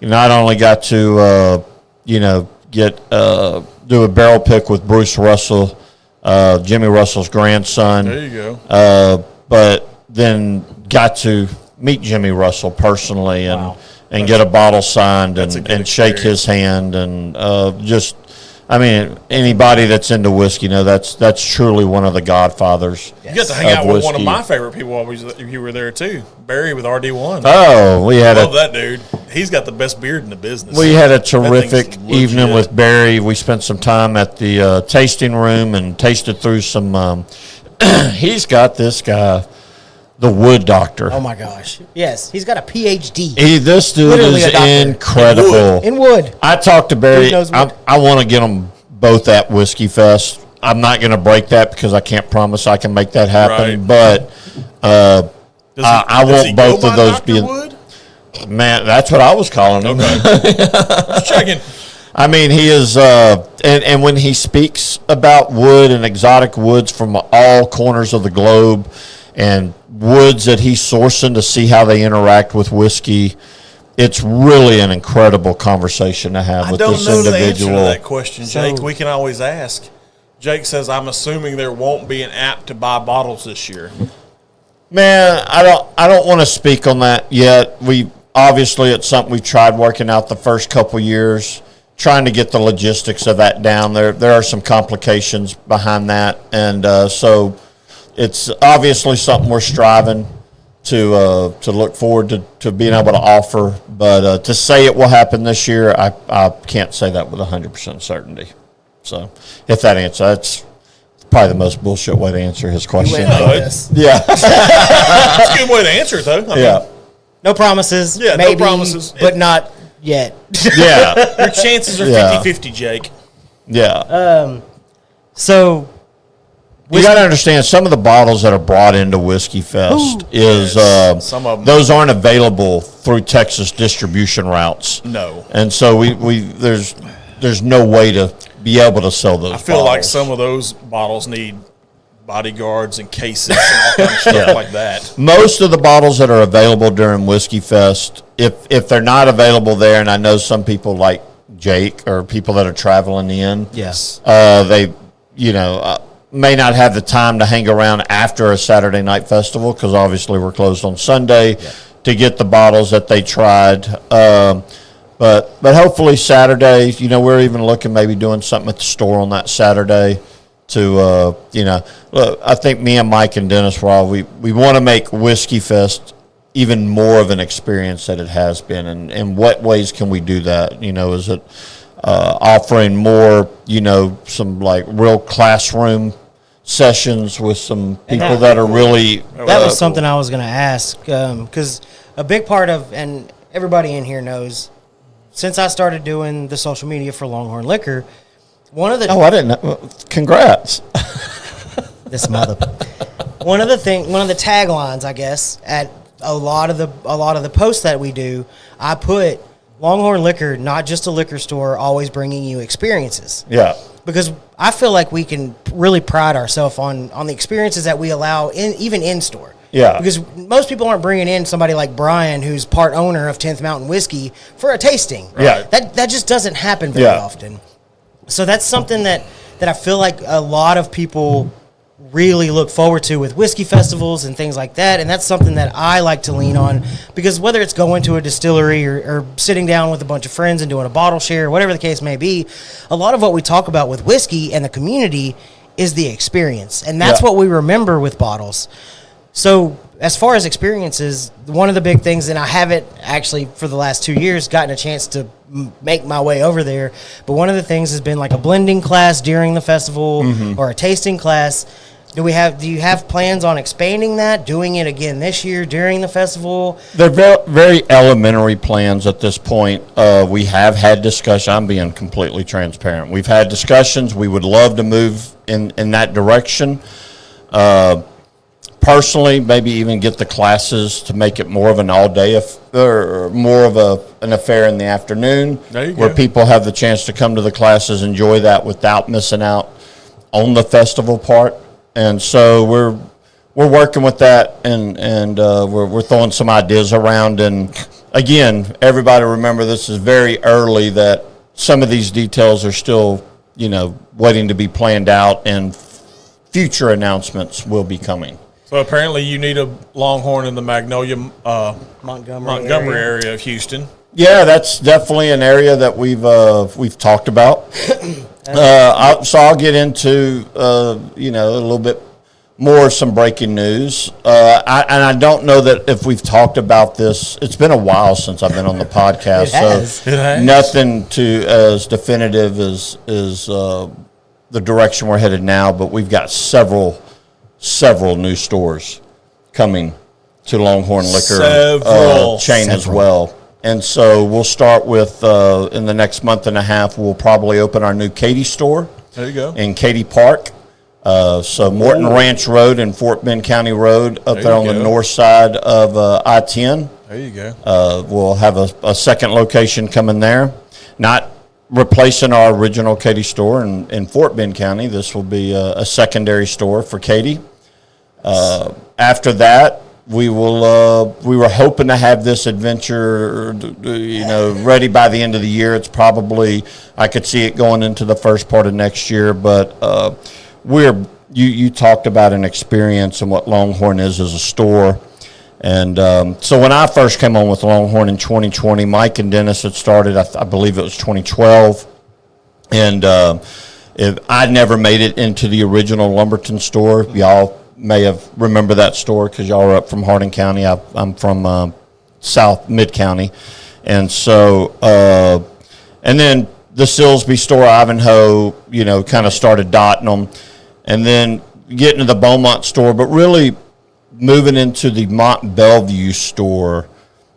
You not only got to do a barrel pick with Bruce Russell, Jimmy Russell's grandson. There you go. But then got to meet Jimmy Russell personally and get a bottle signed and shake his hand and anybody that's into whiskey, that's truly one of the godfathers. You got to hang out with one of my favorite people while you were there too, Barry with RD1. Oh, love that dude. He's got the best beard in the business. We had a terrific evening with Barry. We spent some time at the tasting room and tasted through some. He's got this guy, the Wood Doctor. Oh my gosh! Yes, he's got a PhD. This dude is incredible. In wood. I talked to Barry. I want to get them both at Whiskey Fest. I'm not going to break that because I can't promise I can make that happen. Right. But I want both of those being. Man, that's what I was calling him. Okay. Just checking. I mean, he is, and when he speaks about wood and exotic woods from all corners of the globe, and woods that he's sourcing to see how they interact with whiskey, it's really an incredible conversation to have with this individual. I don't know the answer to that question, Jake. We can always ask. Jake says, "I'm assuming there won't be an app to buy bottles this year." Man, I don't want to speak on that yet. Obviously, it's something we've tried working out the first couple years, trying to get the logistics of that down. There are some complications behind that, and so it's obviously something we're striving to look forward to being able to offer. But to say it will happen this year, I can't say that with 100% certainty. So if that answer, that's probably the most bullshit way to answer his question. Yeah, it's a good way to answer it, though. No promises. Yeah, maybe, no promises. But not yet. Yeah. Your chances are 50-50, Jake. Yeah. So you got to understand, some of the bottles that are brought into Whiskey Fest some of them. Those aren't available through Texas distribution routes. No. And so there's no way to be able to sell those. I feel like some of those bottles need bodyguards and cases and all kinds of stuff like that. Most of the bottles that are available during Whiskey Fest, if they're not available there, and I know some people like Jake or people that are traveling in, they may not have the time to hang around after a Saturday night festival because obviously we're closed on Sunday to get the bottles that they tried. But hopefully Saturday, we're even looking maybe doing something at the store on that Saturday. Look, I think me and Mike and Dennis, we want to make Whiskey Fest even more of an experience that it has been. And in what ways can we do that? Is it offering more, some like real classroom sessions with some people that are really. That was something I was going to ask because a big part of, and everybody in here knows, since I started doing the social media for Longhorn Liquor, one of the I didn't know. Congrats. This mother. One of the taglines, I guess, at a lot of the posts that we do, I put Longhorn Liquor, not just a liquor store, always bringing you experiences. Yeah. Because I feel like we can really pride ourselves on the experiences that we allow even in store. Yeah. Because most people aren't bringing in somebody like Brian, who's part owner of 10th Mountain Whiskey, for a tasting. Yeah. That just doesn't happen very often. So that's something that I feel like a lot of people really look forward to with whiskey festivals and things like that. And that's something that I like to lean on because whether it's going to a distillery or sitting down with a bunch of friends and doing a bottle share, whatever the case may be, a lot of what we talk about with whiskey and the community is the experience. And that's what we remember with bottles. So as far as experiences, one of the big things, and I haven't actually for the last 2 years gotten a chance to make my way over there, but one of the things has been like a blending class during the festival or a tasting class. Do you have plans on expanding that, doing it again this year during the festival? They're very elementary plans at this point. We have had discussion. I'm being completely transparent. We've had discussions. We would love to move in that direction. Personally, maybe even get the classes to make it more of an all-day or more of an affair in the afternoon where people have the chance to come to the classes, enjoy that without missing out on the festival part. And so we're working with that, and we're throwing some ideas around. And again, everybody remember this is very early. That some of these details are still, waiting to be planned out, and future announcements will be coming. So apparently, you need a Longhorn in the Magnolia, Montgomery area of Houston. Yeah, that's definitely an area that we've talked about. So I'll get into a little bit more some breaking news. I don't know that if we've talked about this. It's been a while since I've been on the podcast, It has. Nothing as definitive as the direction we're headed now. But we've got several new stores coming to Longhorn Liquor chain as well. And so we'll start with, in the next month and a half, we'll probably open our new Katy store. There you go. In Katy Park. So Morton Ranch Road and Fort Bend County Road up there on the north side of I-10. There you go. We'll have a second location coming there. Not replacing our original Katy store in Fort Bend County. This will be a secondary store for Katy. After that, we were hoping to have this adventure, ready by the end of the year. It's probably, I could see it going into the first part of next year, but you talked about an experience and what Longhorn is as a store. And so when I first came on with Longhorn in 2020, Mike and Dennis had started, I believe it was 2012. And I never made it into the original Lumberton store. Y'all may have remember that store because y'all are up from Hardin County. I'm from South Mid-County. And so, and then the Silsby store, Ivanhoe, kind of started dotting them. And then getting to the Beaumont store, but really moving into the Mont Bellevue store,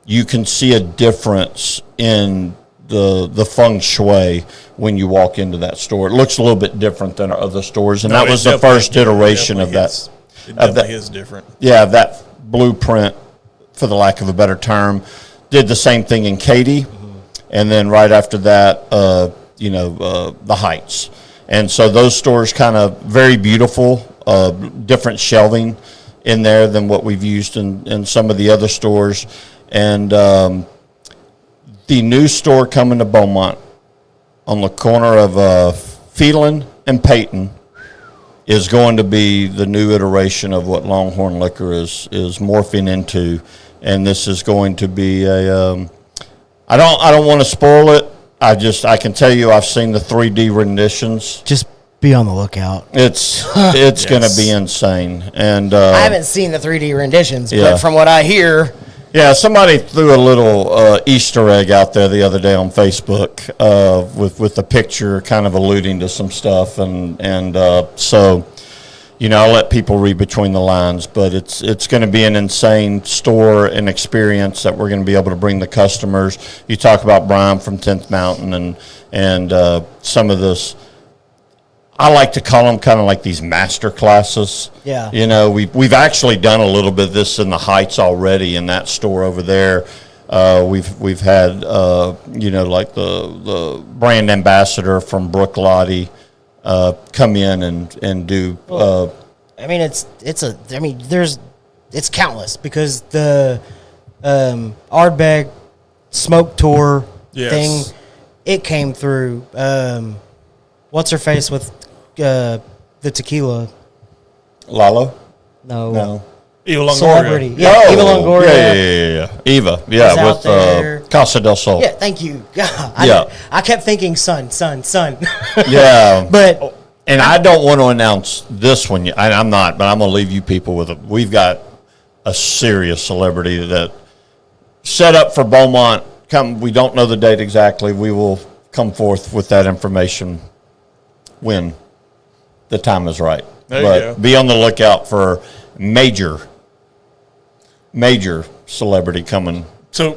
you can see a difference in the feng shui when you walk into that store. It looks a little bit different than our other stores, and that was the first iteration of that. It definitely is different. Yeah, that blueprint, for the lack of a better term. Did the same thing in Katy, and then right after that, the Heights. And so those stores kind of very beautiful, different shelving in there than what we've used in some of the other stores. And the new store coming to Beaumont on the corner of Phelan and Peyton is going to be the new iteration of what Longhorn Liquor is morphing into. And this is going to be I don't want to spoil it. I can tell you I've seen the 3D renditions. Just be on the lookout. It's going to be insane. And I haven't seen the 3D renditions, but from what I hear, somebody threw a little Easter egg out there the other day on Facebook with a picture kind of alluding to some stuff, and so I'll let people read between the lines, but it's going to be an insane store and experience that we're going to be able to bring the customers. You talk about Brian from 10th Mountain and some of this. I like to call them kind of like these master classes. Yeah. We've actually done a little bit of this in the Heights already in that store over there. We've had like the brand ambassador from Brook Lottie come in and do. It's countless because the Ardbeg smoke tour thing, it came through. What's her face with the tequila? Lalo? No. Eva Longoria. Celebrity. Yeah, Eva Longoria. Yeah. Eva, with Casa del Sol. Yeah, thank you. God, I kept thinking son. Yeah. But and I don't want to announce this one yet. I'm not, but I'm going to leave you people with we've got a serious celebrity that set up for Beaumont. We don't know the date exactly. We will come forth with that information when the time is right. But be on the lookout for major celebrity coming. So,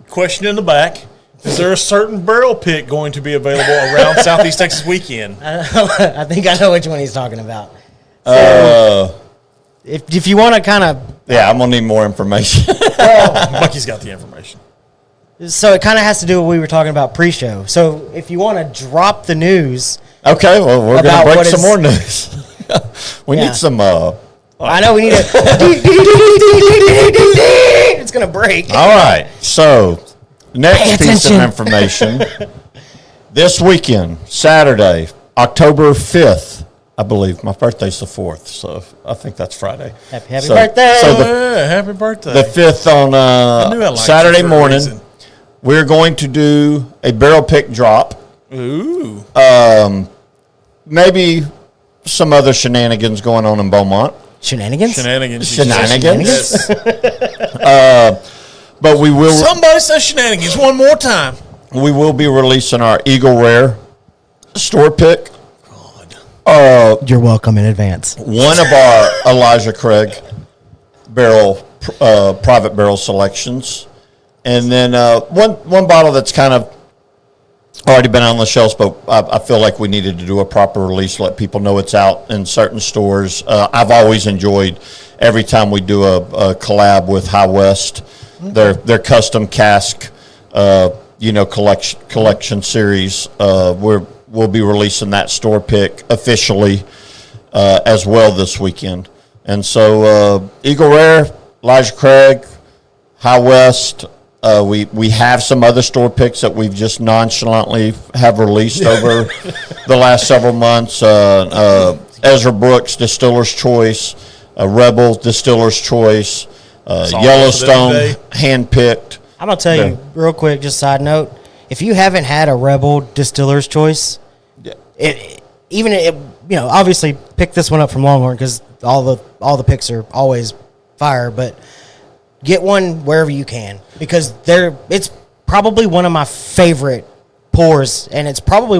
question in the back. Is there a certain barrel pick going to be available around Southeast Texas weekend? I think I know which one he's talking about. If you want to kind of... I'm going to need more information. Bucky's got the information. So it kind of has to do with what we were talking about pre-show. So if you want to drop the news... Okay, well, we're going to break some more news. We need some I know we need it. It's going to break. All right. So, next piece of information. This weekend, Saturday, October 5th, I believe. My birthday's the 4th, so I think that's Friday. Happy birthday. So happy birthday. the 5th on Saturday morning, we're going to do a barrel pick drop. Ooh. Maybe some other shenanigans going on in Beaumont. Shenanigans? Yes. But we will. Somebody say shenanigans one more time. We will be releasing our Eagle Rare store pick. You're welcome in advance. One of our Elijah Craig private barrel selections, and then one bottle that's kind of already been on the shelves, but I feel like we needed to do a proper release, let people know it's out in certain stores. I've always enjoyed every time we do a collab with High West, their custom cask, collection series. We'll be releasing that store pick officially as well this weekend. And so Eagle Rare, Elijah Craig, High West. We have some other store picks that we've just nonchalantly have released over the last several months. Ezra Brooks, Distiller's Choice, Rebel, Distiller's Choice, Yellowstone, handpicked. I'm going to tell you real quick, just side note, if you haven't had a Rebel Distiller's Choice, obviously pick this one up from Longhorn because all the picks are always fire, but get one wherever you can because it's probably one of my favorite pours, and it's probably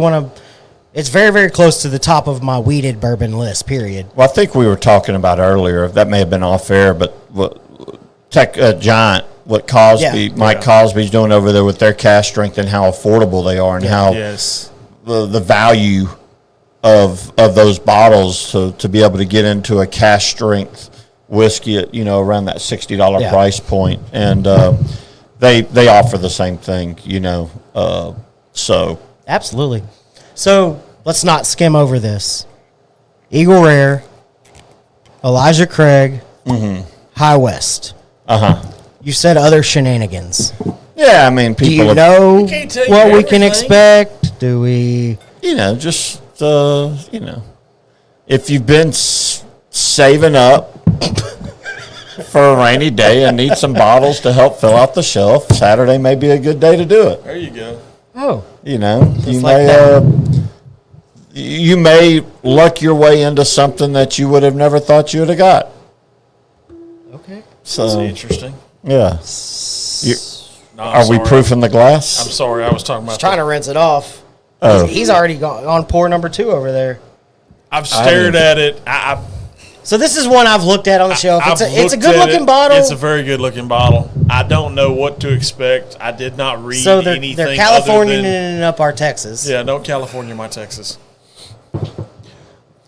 it's very, very close to the top of my weeded bourbon list, period. Well, I think we were talking about earlier, that may have been off air, but Giant, what Mike Cosby's doing over there with their cask strength and how affordable they are and how the value of those bottles to be able to get into a cask strength whiskey at around that $60 price point, and they offer the same thing, so absolutely. So let's not skim over this. Eagle Rare, Elijah Craig, High West. You said other shenanigans. Yeah, I mean, people. Do you know what we can expect? Do we? Just if you've been saving up for a rainy day and need some bottles to help fill out the shelf, Saturday may be a good day to do it. There you go. Oh, you may luck your way into something that you would have never thought you would have got. Okay, so that's interesting. Yeah. Are we proofing the glass? I'm sorry, I was talking about. Trying to rinse it off. Oh. He's already gone on pour number 2 over there. I've stared at it. So this is one I've looked at on the shelf. It's a good looking bottle. It's a very good looking bottle. I don't know what to expect. I did not read anything. They're Californianing up our Texas. Yeah, don't California my Texas.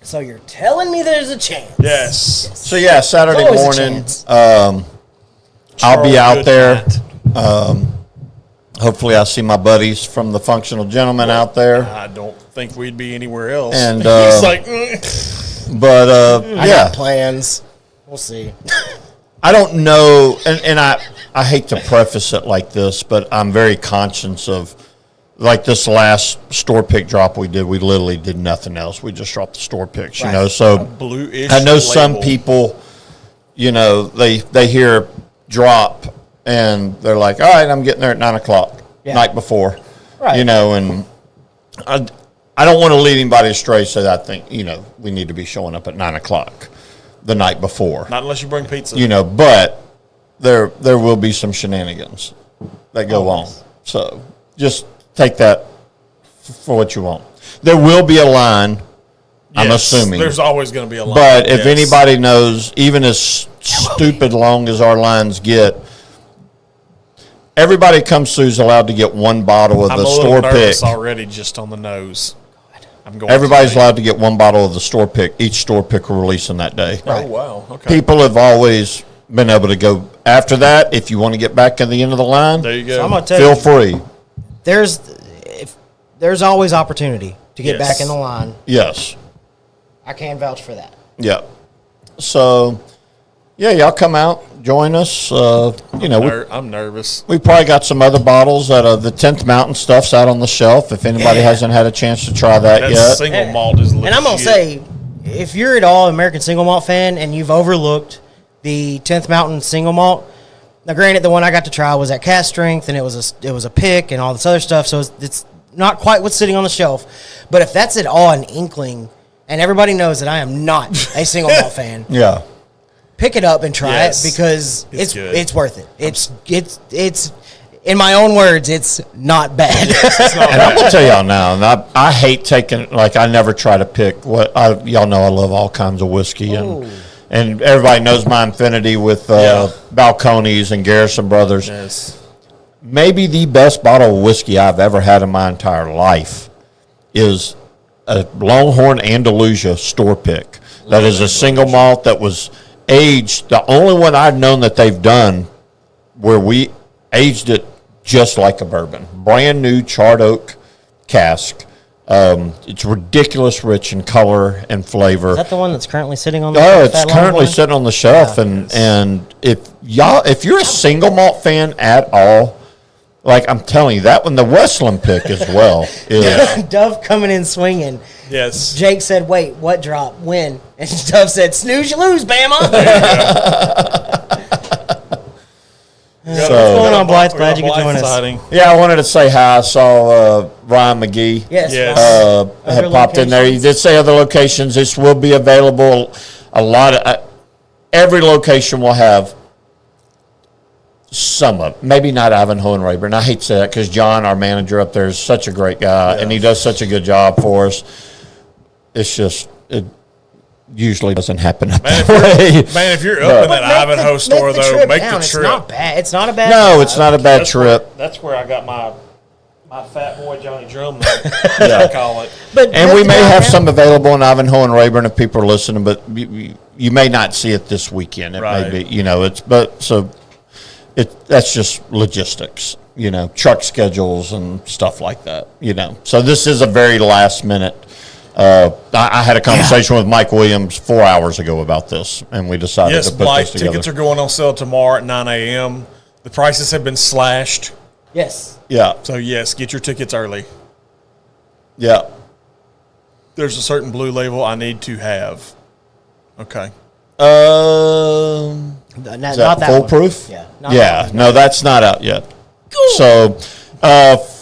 So you're telling me there's a chance? Yes. So yeah, Saturday morning, I'll be out there. Hopefully, I'll see my buddies from the Functional Gentlemen out there. I don't think we'd be anywhere else. And he's like, but I got plans. We'll see. I don't know, and I hate to preface it like this, but I'm very conscious of, like this last store pick drop we did. We literally did nothing else. We just dropped the store picks, So bluish I know label. some people, they hear drop and they're like, all right, I'm getting there at 9:00 night before, right? And I don't want to lead anybody astray. So I think we need to be showing up at 9:00 the night before. Not unless you bring pizza. But there will be some shenanigans that go on. So just take that for what you want. There will be a line. I'm assuming there's always going to be a line. But if anybody knows, even as stupid long as our lines get, everybody comes through is allowed to get one bottle of the store pick. I'm a little nervous already just on the nose. Everybody's allowed to get one bottle of the store pick. Each store pick will release in that day. Oh, wow. Okay. People have always been able to go after that. If you want to get back at the end of the line, there you go. So I'm gonna tell feel free. There's always opportunity to get back in the line. Yes. I can vouch for that. Yeah. So, yeah, y'all come out, join us. I'm nervous. We probably got some other bottles that the 10th Mountain stuff's out on the shelf. If anybody hasn't had a chance to try that yet, single malt is legit. And I'm gonna say, if you're at all American single malt fan and you've overlooked the 10th Mountain single malt, now granted the one I got to try was at cast strength and it was a pick and all this other stuff, so it's not quite what's sitting on the shelf. But if that's at all an inkling, and everybody knows that I am not a single malt fan, yeah, pick it up and try it because it's worth it. It's in my own words, it's not bad. And I'm gonna tell y'all now, and I hate taking, like, I never try to pick y'all know I love all kinds of whiskey, and everybody knows my affinity with Balcones and Garrison Brothers. Yes. Maybe the best bottle of whiskey I've ever had in my entire life is a Longhorn Andalusia store pick. That is a single malt that was aged. The only one I've known that they've done where we aged it just like a bourbon. Brand new charred oak cask. It's ridiculous rich in color and flavor. Is that the one that's currently sitting on the shelf? shelf? It's currently sitting on the shelf. And if you're a single malt fan at all, like I'm telling you, that one, the Westland pick as well. Is, Dove coming in swinging. Yes. Jake said, "Wait, what drop? When?" And Dove said, "Snooze, you lose, Bama." What's going on, Blythe? Glad you could join us. Yeah, I wanted to say hi. I saw Ryan McGee. Yes. Had popped in there. He did say other locations. This will be available. A lot of every location will have some of, maybe not Ivanhoe and Rayburn. I hate to say that because John, our manager up there, is such a great guy, and he does such a good job for us. It's just, it usually doesn't happen up that way. Man, if you're up in that Ivanhoe store, though, make the trip. It's not bad. It's not a bad No, trip. it's not a bad trip. That's where I got my fat boy Johnny Drum, I call it. And we may have some available in Ivanhoe and Rayburn if people are listening, but you may not see it this weekend. It may be, that's just logistics, truck schedules and stuff like that, So this is a very last minute. I had a conversation with Mike Williams 4 hours ago about this, and we decided to put this together. Tickets are going on sale tomorrow at 9 a.m. The prices have been slashed. Yes. Yeah. So, yes, get your tickets early. Yeah. There's a certain blue label I need to have. Okay. Is that foolproof? Yeah. No, that's not out yet. Cool. So,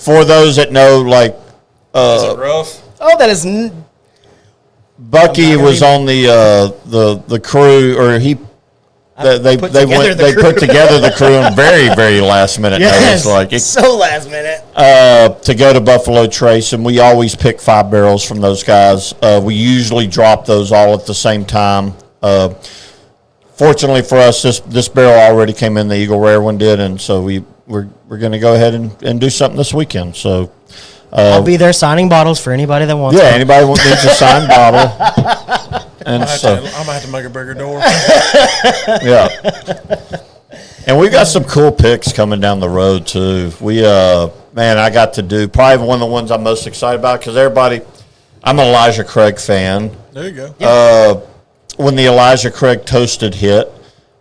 for those that know, like, is it rough? Oh, that is. Bucky was on the crew, or they put together the crew on very, very last minute notice, like so last minute to go to Buffalo Trace, and we always pick 5 barrels from those guys. We usually drop those all at the same time. Fortunately for us, this barrel already came in. The Eagle Rare one did, and so we're going to go ahead and do something this weekend. So I'll be there signing bottles for anybody that wants. Yeah, anybody needs a signed bottle. And I'm going to have to make a bigger door. Yeah. And we've got some cool picks coming down the road too. I got to do probably one of the ones I'm most excited about because I'm an Elijah Craig fan. There you go. When the Elijah Craig Toasted hit,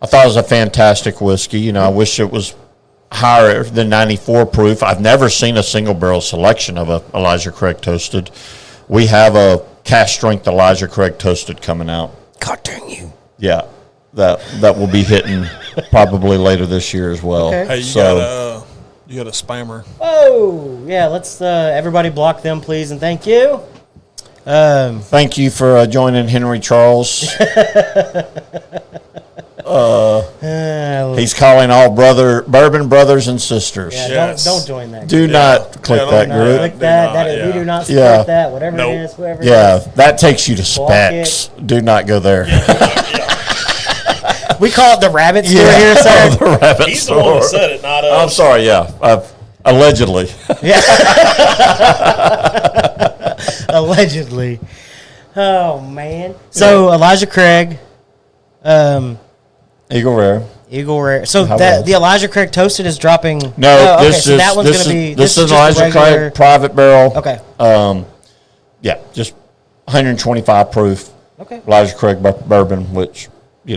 I thought it was a fantastic whiskey. I wish it was higher than 94 proof. I've never seen a single barrel selection of a Elijah Craig Toasted. We have a cask strength Elijah Craig Toasted coming out. God dang you. Yeah, that will be hitting probably later this year as well. Okay. Hey, you got a spammer. Oh, yeah, let's everybody block them, please, and thank you. Thank you for joining Henry Charles. He's calling all bourbon brothers and sisters. Yeah, yes. don't join that. Do not click that group. Click that. We do not support that. Whatever it is, whoever. Yeah, that takes you to Specs. Do not go there. We call it the rabbit store here, sir. The rabbit He's store. the one that said it, not us. I'm sorry. Yeah, allegedly. Yeah. Allegedly. Oh man. So Elijah Craig. Eagle Rare. So the Elijah Craig Toasted is dropping. No, this is that one's going to be. This is Elijah Craig private barrel. Okay. Yeah, just 125 proof. Okay. Elijah Craig bourbon, which, a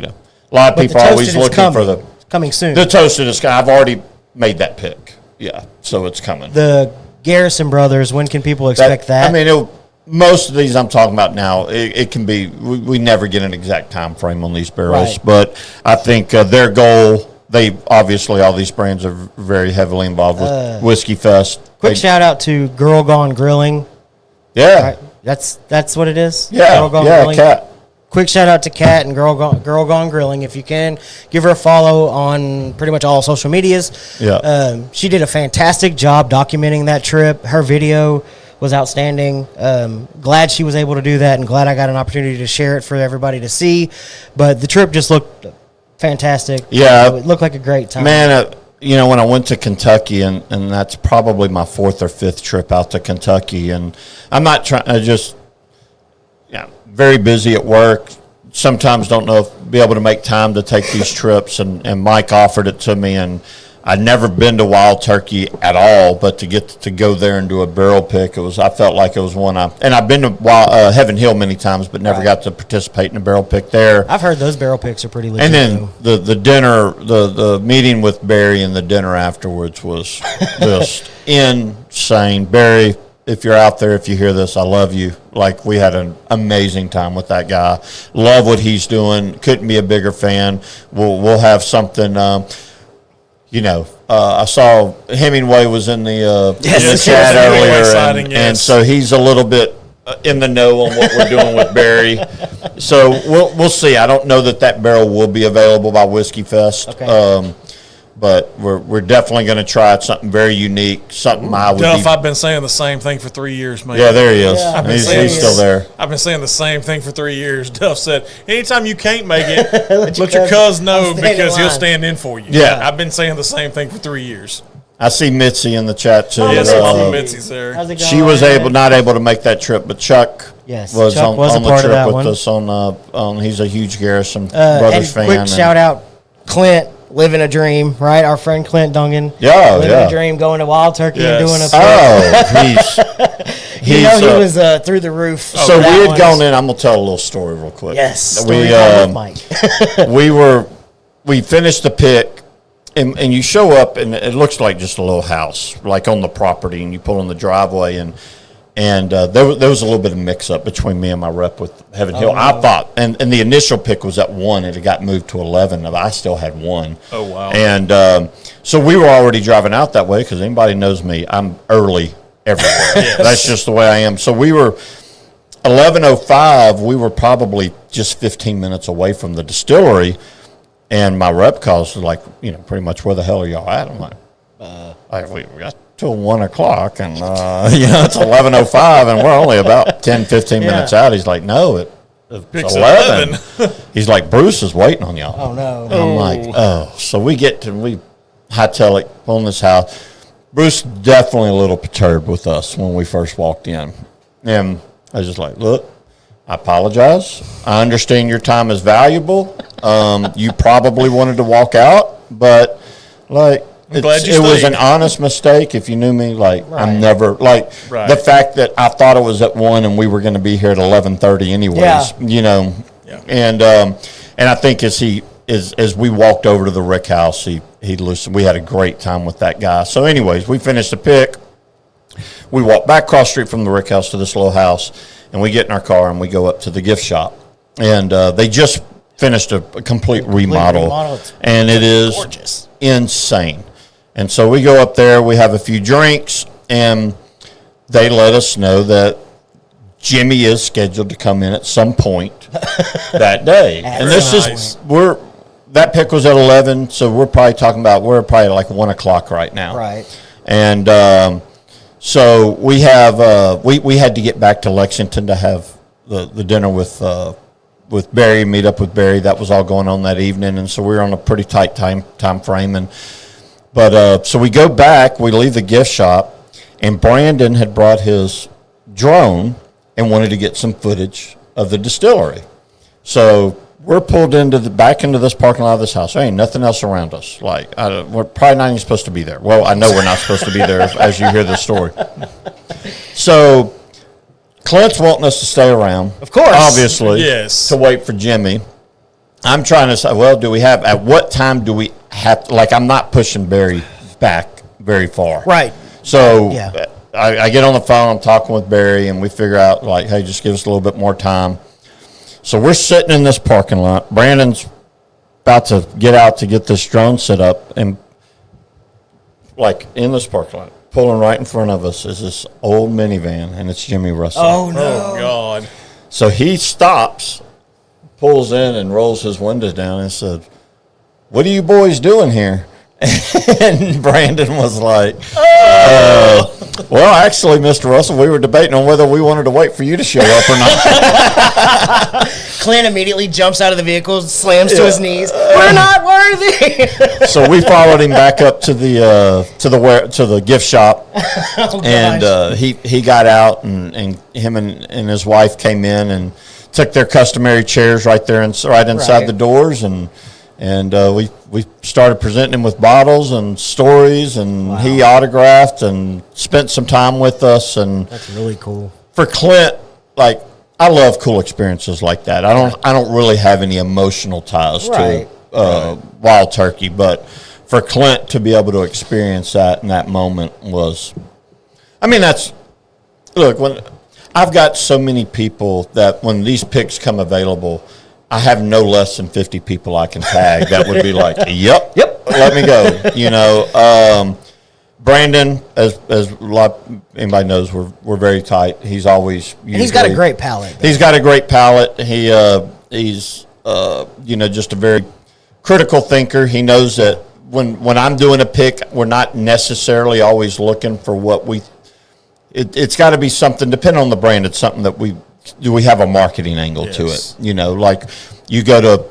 lot of But people are always looking for the coming soon. The toasted is. I've already made that pick. Yeah, so it's coming. The Garrison Brothers. When can people expect that? I mean, most of these I'm talking about now, it can be. We never get an exact time frame on these barrels, Right. but I think their goal. They obviously all these brands are very heavily involved with Whiskey Fest. Quick shout out to Girl Gone Grilling. Yeah, Right? That's what it is. yeah, Girl Gone yeah. Grilling. Cat. Quick shout out to Kat and Girl Gone Grilling. If you can, give her a follow on pretty much all social medias. Yeah. She did a fantastic job documenting that trip. Her video was outstanding. Glad she was able to do that, and glad I got an opportunity to share it for everybody to see. But the trip just looked fantastic. Yeah. It looked like a great time. Man, when I went to Kentucky, and that's probably my 4th or 5th trip out to Kentucky, and I'm not trying to just, very busy at work. Sometimes don't know if be able to make time to take these trips, and Mike offered it to me, and I'd never been to Wild Turkey at all, but to get to go there and do a barrel pick, I felt like it was one and I've been to Heaven Hill many times, but never got to participate in a barrel pick there. I've heard those barrel picks are pretty legit. And then the dinner, the meeting with Barry and the dinner afterwards was just insane. Barry, if you're out there, if you hear this, I love you. Like, we had an amazing time with that guy. Love what he's doing. Couldn't be a bigger fan. We'll have something. I saw Hemingway was in the chat earlier, and so he's a little bit in the know on what we're doing with Barry. So we'll see. I don't know that barrel will be available by Whiskey Fest. Okay. But we're definitely going to try something very unique, something I would Duff, I've been saying the same thing for 3 years, man. Yeah, there he is. Yeah, He's still there. I've been saying the same thing for 3 years. Duff said, anytime you can't make it, Let let your your cousin know I'll stand in because he'll line. stand in for you. Yeah. I've been saying the same thing for 3 years. I see Mitzi in the chat too. Yes, Mitzi. Mitzi's there. How's it going? She was not able to make that trip, but Chuck Yes, was Chuck on was a the part of trip that with one. us on he's a huge Garrison And Brothers fan. quick shout out, Clint, living a dream, right? Our friend Clint Dungan. Yeah, living yeah. a dream, going to Wild Turkey Yes. and doing a Oh, he was through the roof. so we had gone in. I'm gonna tell a little story real quick. Yes, we story time with Mike. we finished the pick, and you show up, and it looks like just a little house, like on the property, and you pull in the driveway, and there was a little bit of mix up between me and my rep with Heaven Hill. I thought, and the initial pick was at 1, and it got moved to 11, and I still had 1. Oh, wow. And so we were already driving out that way because anybody knows me, I'm early everywhere. That's just the way I am. So we were 11:05. We were probably just 15 minutes away from the distillery, and my rep calls like, pretty much, where the hell are y'all at? I'm like, we got till 1 o'clock, and it's 11:05, and we're only about 10, 15 minutes out. He's like, no, it's Pick's 11. He's like, Bruce is waiting on y'all. Oh no! And I'm like, so we hightail it on this house. Bruce definitely a little perturbed with us when we first walked in, and I was just like, look, I apologize. I understand your time is valuable. You probably wanted to walk out, but glad you it was stayed. an honest mistake. If you knew me, Right. I'm never Right. the fact that I thought it was at 1 and we were going to be here at 11:30 anyways. Yeah. And I think as we walked over to the Rick House, he listened. We had a great time with that guy. So, anyways, we finished the pick. We walk back across the street from the Rick House to this little house, and we get in our car and we go up to the gift shop, and they just finished a complete remodel. It's And it is gorgeous. insane. And so we go up there, we have a few drinks, and they let us know that Jimmy is scheduled to come in at some point that day. And this Nice. that pick was at 11, so we're probably like 1 o'clock right now. Right. And so we have we had to get back to Lexington to have the dinner with Barry, meet up with Barry. That was all going on that evening, and so we were on a pretty tight time frame. But so we go back, we leave the gift shop, and Brandon had brought his drone and wanted to get some footage of the distillery. So we're pulled back into this parking lot of this house. There ain't nothing else around us. We're probably not even supposed to be there. Well, I know we're not supposed to be there as you hear this story. So Clint's wanting us to stay around. Of course. Obviously. Yes. To wait for Jimmy. I'm trying to say, well, at what time do we have to, like, I'm not pushing Barry back very far. Right. So Yeah. I get on the phone, I'm talking with Barry, and we figure out, like, hey, just give us a little bit more time. So we're sitting in this parking lot. Brandon's about to get out to get this drone set up, and, like, in this parking lot, pulling right in front of us is this old minivan, and it's Jimmy Russell. Oh, no. Oh, God. So he stops, pulls in, and rolls his windows down and said, "What are you boys doing here?" And Brandon was like, well, actually, Mr. Russell, we were debating on whether we wanted to wait for you to show up or not. Clint immediately jumps out of the vehicle, slams to his knees. We're not worthy. So we followed him back up to the gift shop, and he got out, and him and his wife came in and took their customary chairs right there right inside the doors, and we started presenting him with bottles and stories, and he autographed and spent some time with us. And that's really cool. For Clint, like, I love cool experiences like that. I don't really have any emotional ties to Wild Turkey, but for Clint to be able to experience that in that moment was, I mean, when I've got so many people that when these picks come available, I have no less than 50 people I can tag that would be like, yep, let me go. Brandon, as anybody knows, we're very tight. He's always he's got a great palate. He's got a great palate. He's just a very critical thinker. He knows that when I'm doing a pick, we're not necessarily always looking for what it's got to be something, depending on the brand, it's something that we have a marketing angle to it. Like you go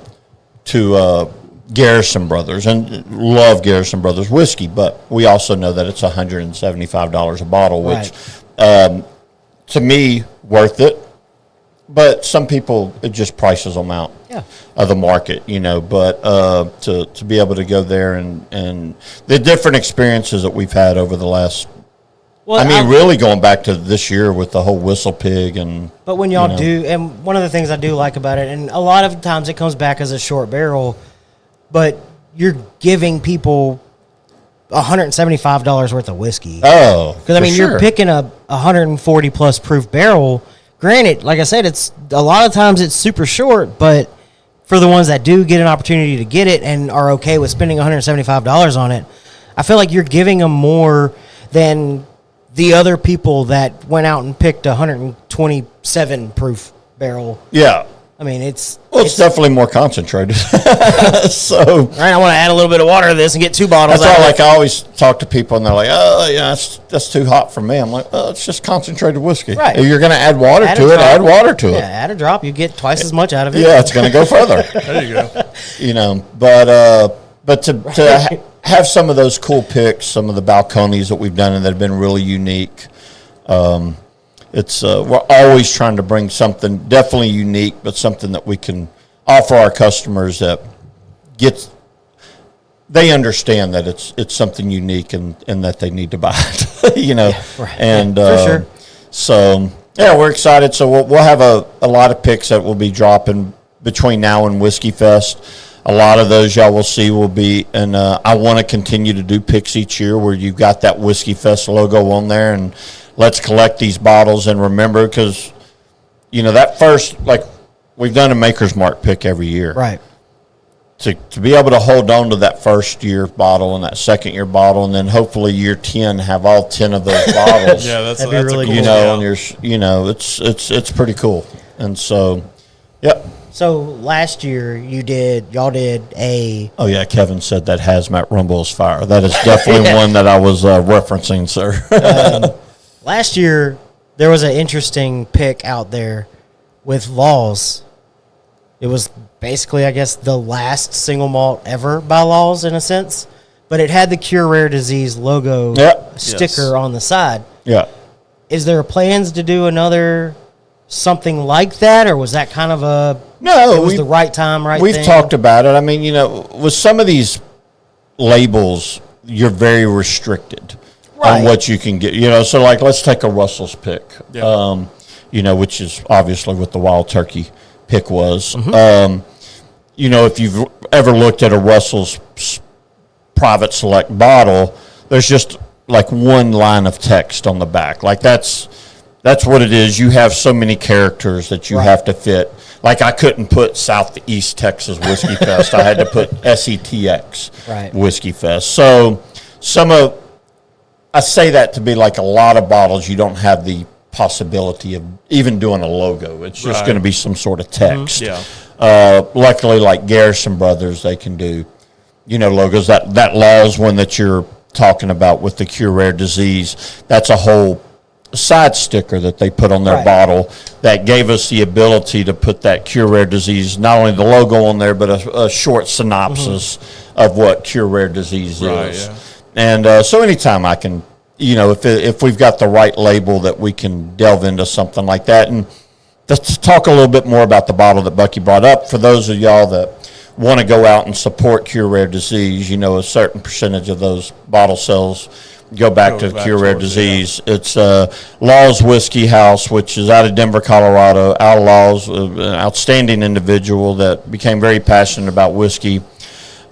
to Garrison Brothers, and love Garrison Brothers whiskey, but we also know that it's $175 a bottle, which to me, worth it. But some people, it just prices them out of the market, But to be able to go there and the different experiences that we've had over the last, really going back to this year with the whole Whistle Pig But when y'all do, and one of the things I do like about it, and a lot of times it comes back as a short barrel, but you're giving people $175 worth of whiskey. Oh, because you're picking a 140 plus proof barrel. Granted, like I said, it's a lot of times it's super short, but for the ones that do get an opportunity to get it and are okay with spending $175 on it, I feel like you're giving them more than the other people that went out and picked a 127 proof barrel. Yeah. It's definitely more concentrated. So, all right, I want to add a little bit of water to this and get 2 bottles. That's why, I always talk to people, and they're like, "Oh, yeah, that's too hot for me." I'm like, "Oh, it's just concentrated whiskey. Right. If you're going to add water to it, add water to it. Yeah, add a drop, you get twice as much out of it. Yeah, it's going to go further. There you go. But to have some of those cool picks, some of the balconies that we've done and that have been really unique. We're always trying to bring something definitely unique, but something that we can offer our customers that they understand that it's something unique and that they need to buy it, Yeah, right. And for sure. So we're excited. So we'll have a lot of picks that will be dropping between now and Whiskey Fest. A lot of those y'all will see will be, and I want to continue to do picks each year where you've got that Whiskey Fest logo on there, and let's collect these bottles and remember, because, that first, like, we've done a Maker's Mark pick every year. Right. To be able to hold on to that first year bottle and that second year bottle, and then hopefully year 10 have all 10 of those bottles. Yeah, that's really cool. And it's pretty cool. And so, yep. So last year y'all did a. Oh yeah, Kevin said that Hazmat Rumble is fire. That is definitely one that I was referencing, sir. Last year there was an interesting pick out there with Laws. It was basically, I guess, the last single malt ever by Laws in a sense, but it had the Cure Rare Disease logo sticker on the side. Yeah. Is there plans to do another something like that, or was that kind of it was the right time, right? We've talked about it. With some of these labels, you're very restricted on what you can get. So like, let's take a Russell's pick. Yeah. which is obviously what the Wild Turkey pick was. If you've ever looked at a Russell's Private Select bottle, there's just like one line of text on the back. Like that's what it is. You have so many characters that you have to fit. Like I couldn't put Southeast Texas Whiskey Fest. I had to put SETX Whiskey Fest. So I say that to be like a lot of bottles, you don't have the possibility of even doing a logo. It's just going to be some sort of text. Luckily, like Garrison Brothers, they can do, logos. That Laws one that you're talking about with the Cure Rare Disease, that's a whole side sticker that they put on their bottle that gave us the ability to put that Cure Rare Disease, not only the logo on there, but a short synopsis of what Cure Rare Disease is. And so anytime I can, if we've got the right label that we can delve into something like that. And let's talk a little bit more about the bottle that Bucky brought up. For those of y'all that want to go out and support Cure Rare Disease, a certain percentage of those bottle sales go back to Cure Rare Disease. It's Laws Whiskey House, which is out of Denver, Colorado. Al Laws, an outstanding individual that became very passionate about whiskey.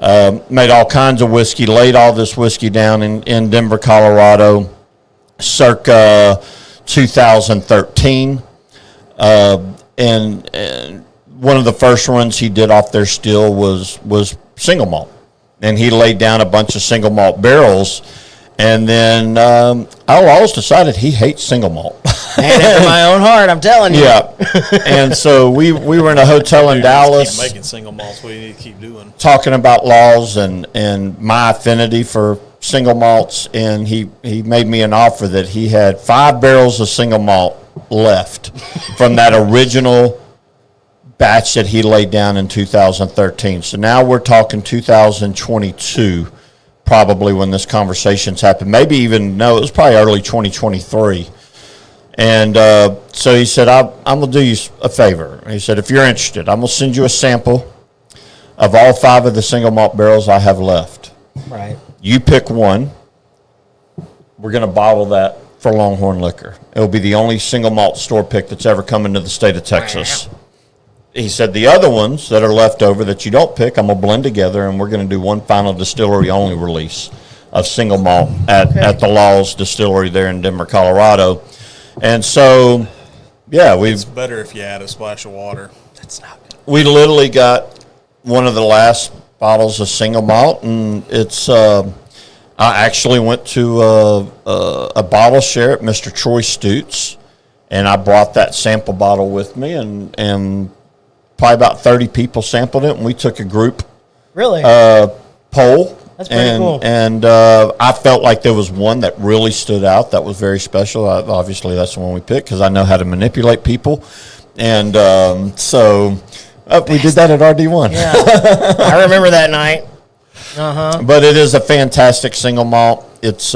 Made all kinds of whiskey, laid all this whiskey down in Denver, Colorado, circa 2013. And one of the first runs he did off their still was single malt. And he laid down a bunch of single malt barrels. And then Al Laws decided he hates single malt. And after my own heart, I'm telling you. Yeah. And so we were in a hotel in Dallas. Keep making single malts. We need to keep doing. Talking about Laws and my affinity for single malts. And he made me an offer that he had 5 barrels of single malt left from that original batch that he laid down in 2013. So now we're talking 2022. Probably when this conversation's happened, maybe even, no, it was probably early 2023. And so he said, I'm going to do you a favor. He said, if you're interested, I'm going to send you a sample of all 5 of the single malt barrels I have left. Right. You pick one. We're going to bottle that for Longhorn Liquor. It'll be the only single malt store pick that's ever come into the state of Texas. Wow. He said the other ones that are left over that you don't pick, I'm going to blend together, and we're going to do one final distillery-only release of single malt at the Laws Distillery there in Denver, Colorado. And so, it's better if you add a splash of water. That's not good. We literally got one of the last bottles of single malt, and it's I actually went to a bottle share at Mr. Troy Stutes, and I brought that sample bottle with me, and probably about 30 people sampled it, and we took a group poll. That's pretty cool. And I felt like there was one that really stood out that was very special. Obviously, that's the one we picked because I know how to manipulate people. And so we did that at RD1. Yeah, I remember that night. But it is a fantastic single malt. It's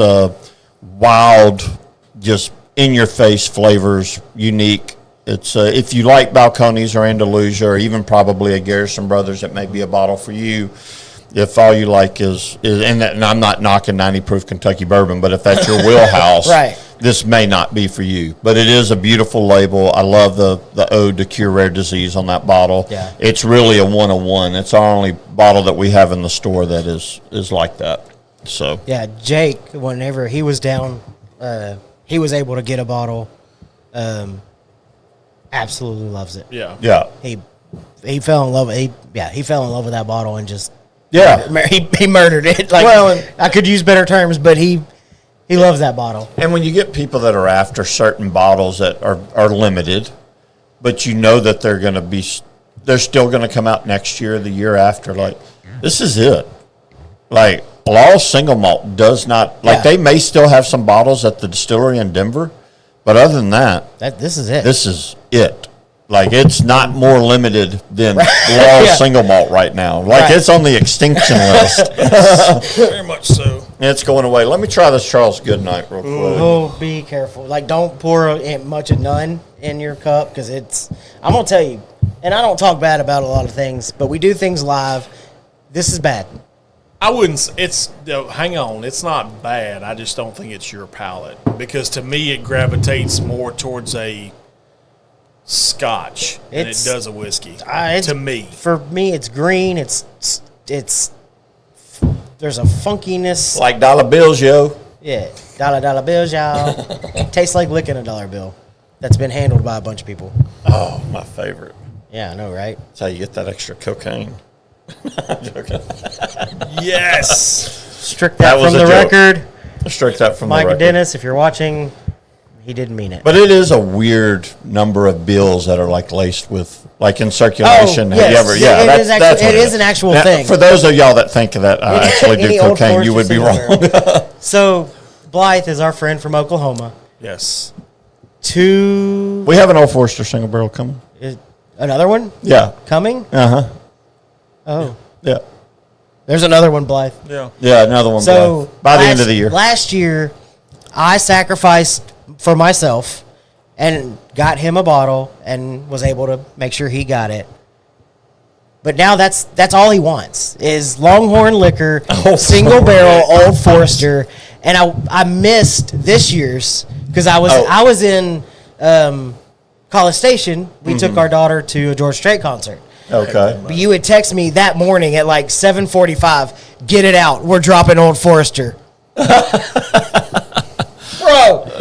wild, just in-your-face flavors, unique. It's if you like Balcones or Andalusia or even probably a Garrison Brothers, it may be a bottle for you. If all you like is and I'm not knocking 90 proof Kentucky bourbon, but if that's your wheelhouse, this may not be for you. But it is a beautiful label. I love the ode to Cure Rare Disease on that bottle. Yeah. It's really a 101. It's our only bottle that we have in the store that is like that. So yeah, Jake, whenever he was down, he was able to get a bottle. Absolutely loves it. Yeah. He fell in love. He fell in love with that bottle and just he murdered it. Like, I could use better terms, but he loves that bottle. And when you get people that are after certain bottles that are limited, but you know that they're still going to come out next year, the year after. Like, this is it. Like, Laws Single Malt does not they may still have some bottles at the distillery in Denver. But other than that, this is it. This is it. Like, it's not more limited than Laws Single Malt right now. Like, it's on the extinction list. Very much so. It's going away. Let me try this Charles Goodnight real quick. Oh, be careful. Like, don't pour much of none in your cup because I'm going to tell you, and I don't talk bad about a lot of things, but we do things live. This is bad. I wouldn't. Hang on. It's not bad. I just don't think it's your palate because to me it gravitates more towards a Scotch than it does a whiskey. To me, for me, it's green. It's there's a funkiness like dollar bills, yo. Yeah, dollar bills, y'all. Tastes like licking a dollar bill that's been handled by a bunch of people. Oh, my favorite. Yeah, I know, right? That's how you get that extra cocaine. I'm joking. Yes. Strict that from the record. Strict that from the Mike record. Dennis, if you're watching, he didn't mean it. But it is a weird number of bills that are like laced with, like in circulation. Oh, yes. Have you ever? Yeah, it is an actual thing. For those of y'all that think that I actually do cocaine, you would be wrong. So, Blythe is our friend from Oklahoma. Yes. We have an Old Forester single barrel coming. Another one? Yeah. Coming? Uh-huh. Oh. Yeah. There's another one, Blythe. Yeah. Yeah, another one. So by the end of the year. Last year, I sacrificed for myself and got him a bottle and was able to make sure he got it. But now that's all he wants is Longhorn Liquor, single barrel Old Forester. And I missed this year's because I was in College Station. We took our daughter to a George Strait concert. Okay. But you would text me that morning at like 7:45. Get it out. We're dropping Old Forester. Bro.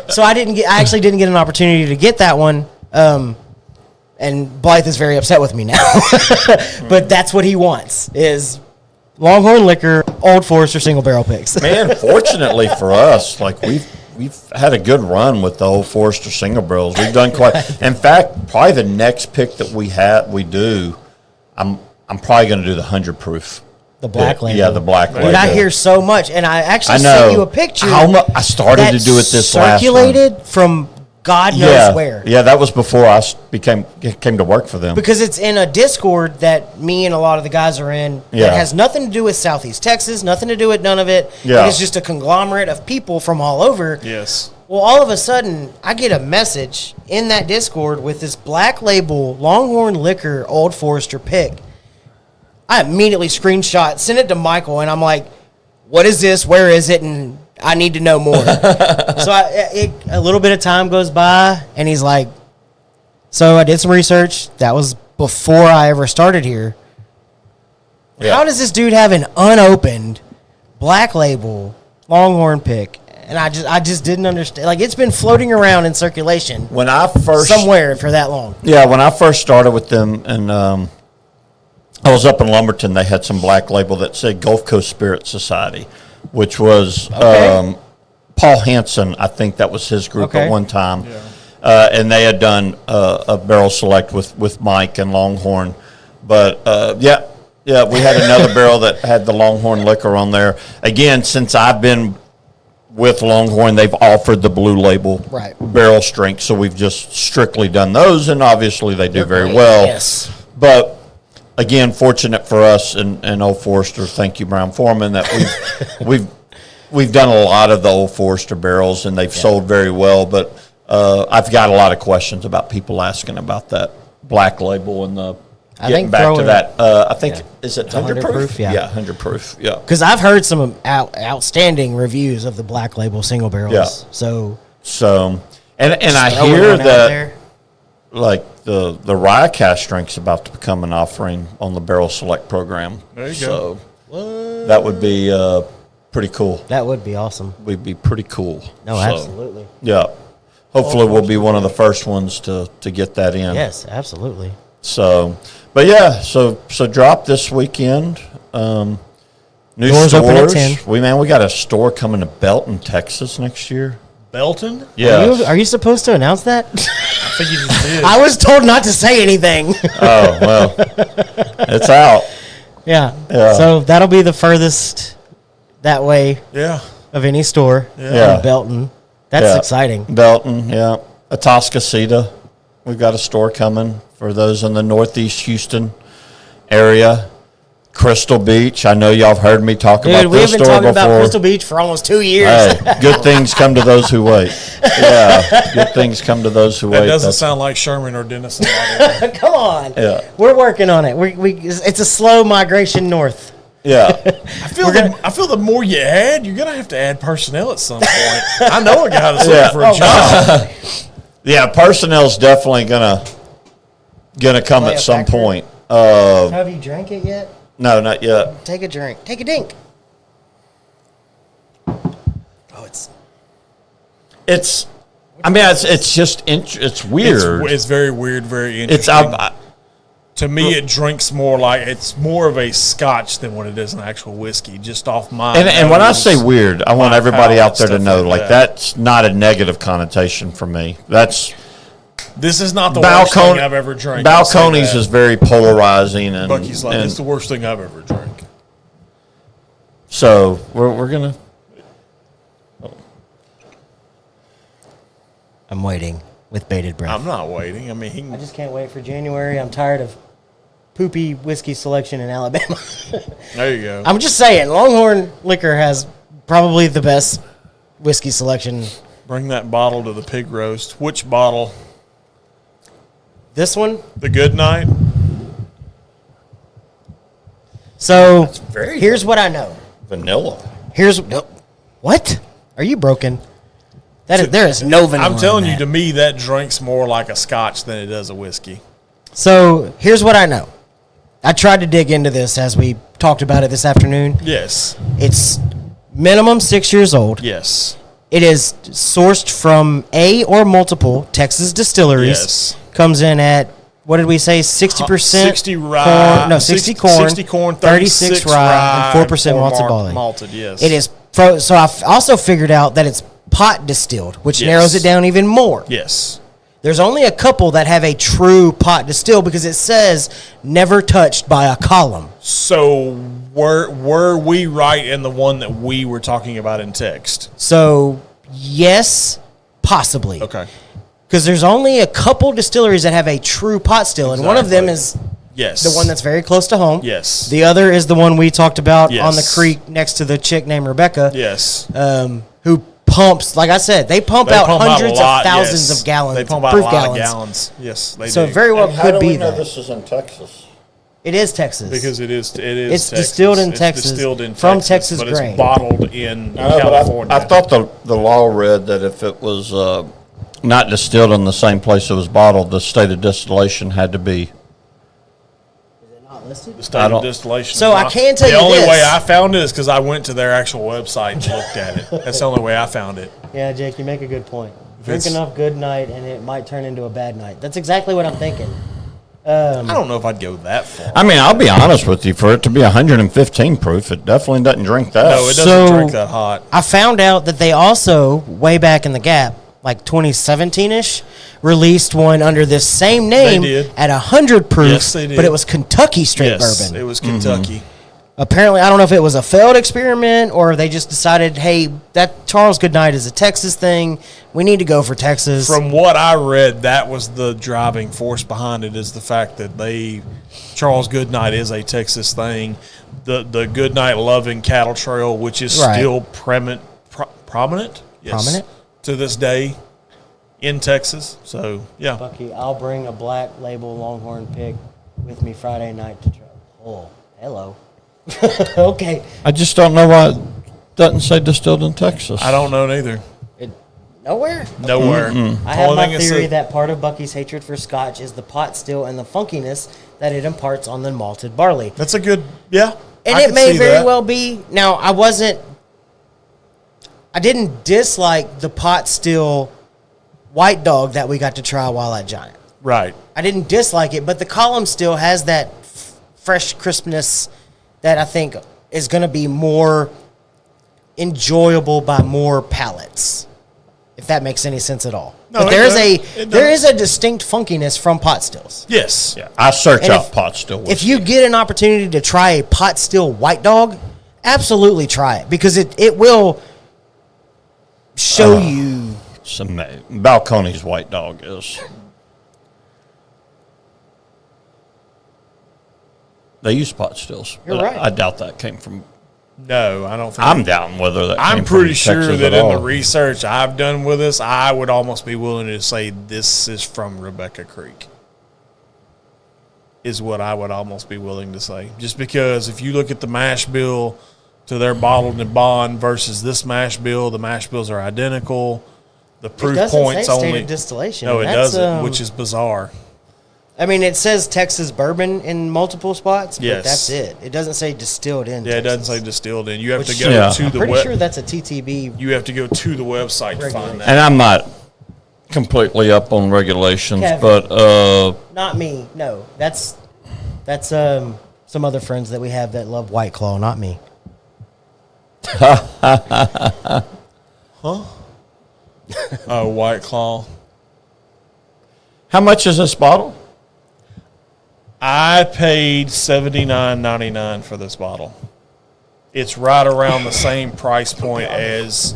So I actually didn't get an opportunity to get that one. And Blythe is very upset with me now. But that's what he wants is Longhorn Liquor, Old Forester single barrel picks. Man, fortunately for us, like we've had a good run with the Old Forester single barrels. We've done quite. In fact, probably the next pick that we do, I'm probably going to do the 100 proof. The black label. Yeah, the black label. Dude, I hear so much, and I actually I know. sent you a picture. I started to do it this last circulated from God knows where. Yeah, that was before I came to work for them. Because it's in a Discord that me and a lot of the guys are in. Yeah. That has nothing to do with Southeast Texas, nothing to do with none of it. Yeah. It's just a conglomerate of people from all over. Yes. Well, all of a sudden, I get a message in that Discord with this black label Longhorn Liquor Old Forester pick. I immediately screenshot, sent it to Michael, and I'm like, what is this? Where is it? And I need to know more. So a little bit of time goes by, and he's like, so I did some research. That was before I ever started here. Yeah. How does this dude have an unopened black label Longhorn pick? And I just didn't understand. Like, it's been floating around in circulation when I first somewhere for that long. Yeah, when I first started with them, and I was up in Lumberton, they had some black label that said Gulf Coast Spirit Society, which was Paul Hansen. I think that was his group at one time. Yeah. And they had done a barrel select with Mike and Longhorn. But, we had another barrel that had the Longhorn Liquor on there. Again, since I've been with Longhorn, they've offered the blue label barrel strength, so we've just strictly done those, and obviously they do very well. Yes. But again, fortunate for us and Old Forester, thank you, Brown Foreman, that we've done a lot of the Old Forester barrels, and they've sold very well. But I've got a lot of questions about people asking about that black label and the. Getting back to that, I think, is it 100 proof? Yeah, 100 proof, yeah. Because I've heard some outstanding reviews of the black label single barrels. Yeah. So and I hear that, like, the Riotcast strength's about to become an offering on the Barrel Select program. There you go. So that would be pretty cool. That would be awesome. Would be pretty cool. No, absolutely. Yeah. Hopefully we'll be one of the first ones to get that in. Yes, absolutely. So, but yeah, so drop this weekend. New Doors stores. open at 10. We got a store coming to Belton, Texas next year. Belton? Yeah. Are you supposed to announce that? I think you just did. I was told not to say anything. Oh, well, it's out. Yeah. So that'll be the furthest that way of any store in Belton. That's exciting. Belton, yeah. Atascocita. We've got a store coming for those in the Northeast Houston area. Crystal Beach. I know y'all have heard me talk about this store before. We've been talking about Crystal Beach for almost 2 years. Hey, good things come to those who wait. Yeah, good things come to those who wait. That doesn't sound like Sherman or Dennis. Come on. Yeah. We're working on it. It's a slow migration north. Yeah. I feel the more you add, you're going to have to add personnel at some point. I know a guy that's looking for a job. Yeah, personnel's definitely going to going to come Play at a some factor? point. Have you drank it yet? No, not yet. Take a drink. Take a dink. Oh, It's. I mean, it's just it's weird. It's very weird, very It's interesting. To me, it drinks more like it's more of a Scotch than what it is an actual whiskey. Just off my and when I say weird, I want my everybody palate, out there to stuff know, like like that. that's not a negative connotation for me. This is not the worst thing I've ever drank. Balcones is very polarizing, and Bucky's like, and it's the worst thing I've ever drank. so we're gonna. I'm waiting with bated breath. I'm not waiting. I mean, I just can't wait for January. I'm tired of poopy whiskey selection in Alabama. there you go. I'm just saying, Longhorn Liquor has probably the best whiskey selection. Bring that bottle to the pig roast. Which bottle? This one? The Good Night? So, very here's what I know. Vanilla. What? Are you broken? There is no vanilla. I'm telling in you, that. to me, that drinks more like a Scotch than it does a whiskey. So, here's what I know. I tried to dig into this as we talked about it this afternoon. Yes. It's minimum 6 years old. Yes. It is sourced from a or multiple Texas distilleries. Yes. Comes in at, what did we say, 60%? 60 rye. Corn, no, 60 corn, 60 corn, 36 rye, and 4% malted barley. Malted, yes. It is. So I've also figured out that it's pot distilled, which Yes. narrows it down even more. Yes. There's only a couple that have a true pot distill because it says never touched by a column. So were we right in the one that we were talking about in text? So, yes, possibly. Okay. Because there's only a couple distilleries that have a true pot still, and one of them is Yes. the one that's very close to home. Yes. The other is the one we talked about Yes. on the creek next to the chick named Rebecca. Yes. Who pumps, like I said, they pump out hundreds of thousands yes. of gallons. They pump out proof a lot of gallons. Yes, they So do. it very well And how could do be we know that. this is in Texas? It is Texas. because it is It's Texas. distilled in It's Texas distilled in from Texas, Texas but grain. it's bottled in I know, California. but I thought the law read that if it was not distilled in the same place it was bottled, the state of distillation had to be. Is it not listed? the state I of don't- distillation. So I can tell you the only this. way I found it is because I went to their actual website and looked at it. That's the only way I found it. Yeah, Jake, you make a good point. Drink it's- enough good night, and it might turn into a bad night. That's exactly what I'm thinking. I don't know if I'd go that far. I mean, I'll be honest with you. For it to be 115 proof, it definitely doesn't drink that. No, it doesn't So- drink that hot. I found out that they also, way back in the gap, like 2017-ish, released one under this same name did. at 100 proof, Yes, they did. but it was Kentucky straight Yes, bourbon. it was Kentucky. Mm-hmm. Apparently, I don't know if it was a failed experiment or they just decided, hey, that Charles Goodnight is a Texas thing. We need to go for Texas. From what I read, that was the driving force behind it, is the fact that Charles Goodnight is a Texas thing. The Goodnight Loving Cattle Trail, which is Right. still prominent? Yes, Prominent? to this day in Texas. So, yeah. Bucky, I'll bring a black label Longhorn pick with me Friday night to try. Oh, hello. Okay. I just don't know why it doesn't say distilled in Texas. I don't know neither. Nowhere? Nowhere. I have Only my thing it theory said- that part of Bucky's hatred for Scotch is the pot still and the funkiness that it imparts on the malted barley. That's a good, yeah. And I it could may see very that. well be. Now, I didn't dislike the pot still white dog that we got to try while at Giant. Right. I didn't dislike it, but the column still has that fresh crispness that I think is going to be more enjoyable by more palates, if that makes any sense at all. No, but it there is does. It there does. is a distinct funkiness from pot stills. Yes. Yeah, I search And out pot still. If whiskey. you get an opportunity to try a pot still white dog, absolutely try it because it will show you. Balcones white dog is. They use pot stills. You're but right. I doubt that came from. No, I don't think. I'm down whether that. I'm came pretty from sure Texas that at in the all. research I've done with this, I would almost be willing to say this is from Rebecca Creek. Is what I would almost be willing to say. Just because if you look at the mash bill to their bottled and bond versus this mash bill, the mash bills are identical. The proof doesn't points say state only of distillation. No, it That's, doesn't, which is bizarre. I mean, it says Texas bourbon in multiple spots, but Yes. that's it. It doesn't say distilled in. Yeah, it Texas. doesn't say distilled in. You have Which- to go Yeah. to I'm the pretty web. sure that's a TTB. You have to go to the website to find that. And I'm not completely up on regulations, Kevin. but Not me. No, that's some other friends that we have that love White Claw. Not me. Oh, White Claw. how much is this bottle? I paid $79.99 for this bottle. It's right around the same price point as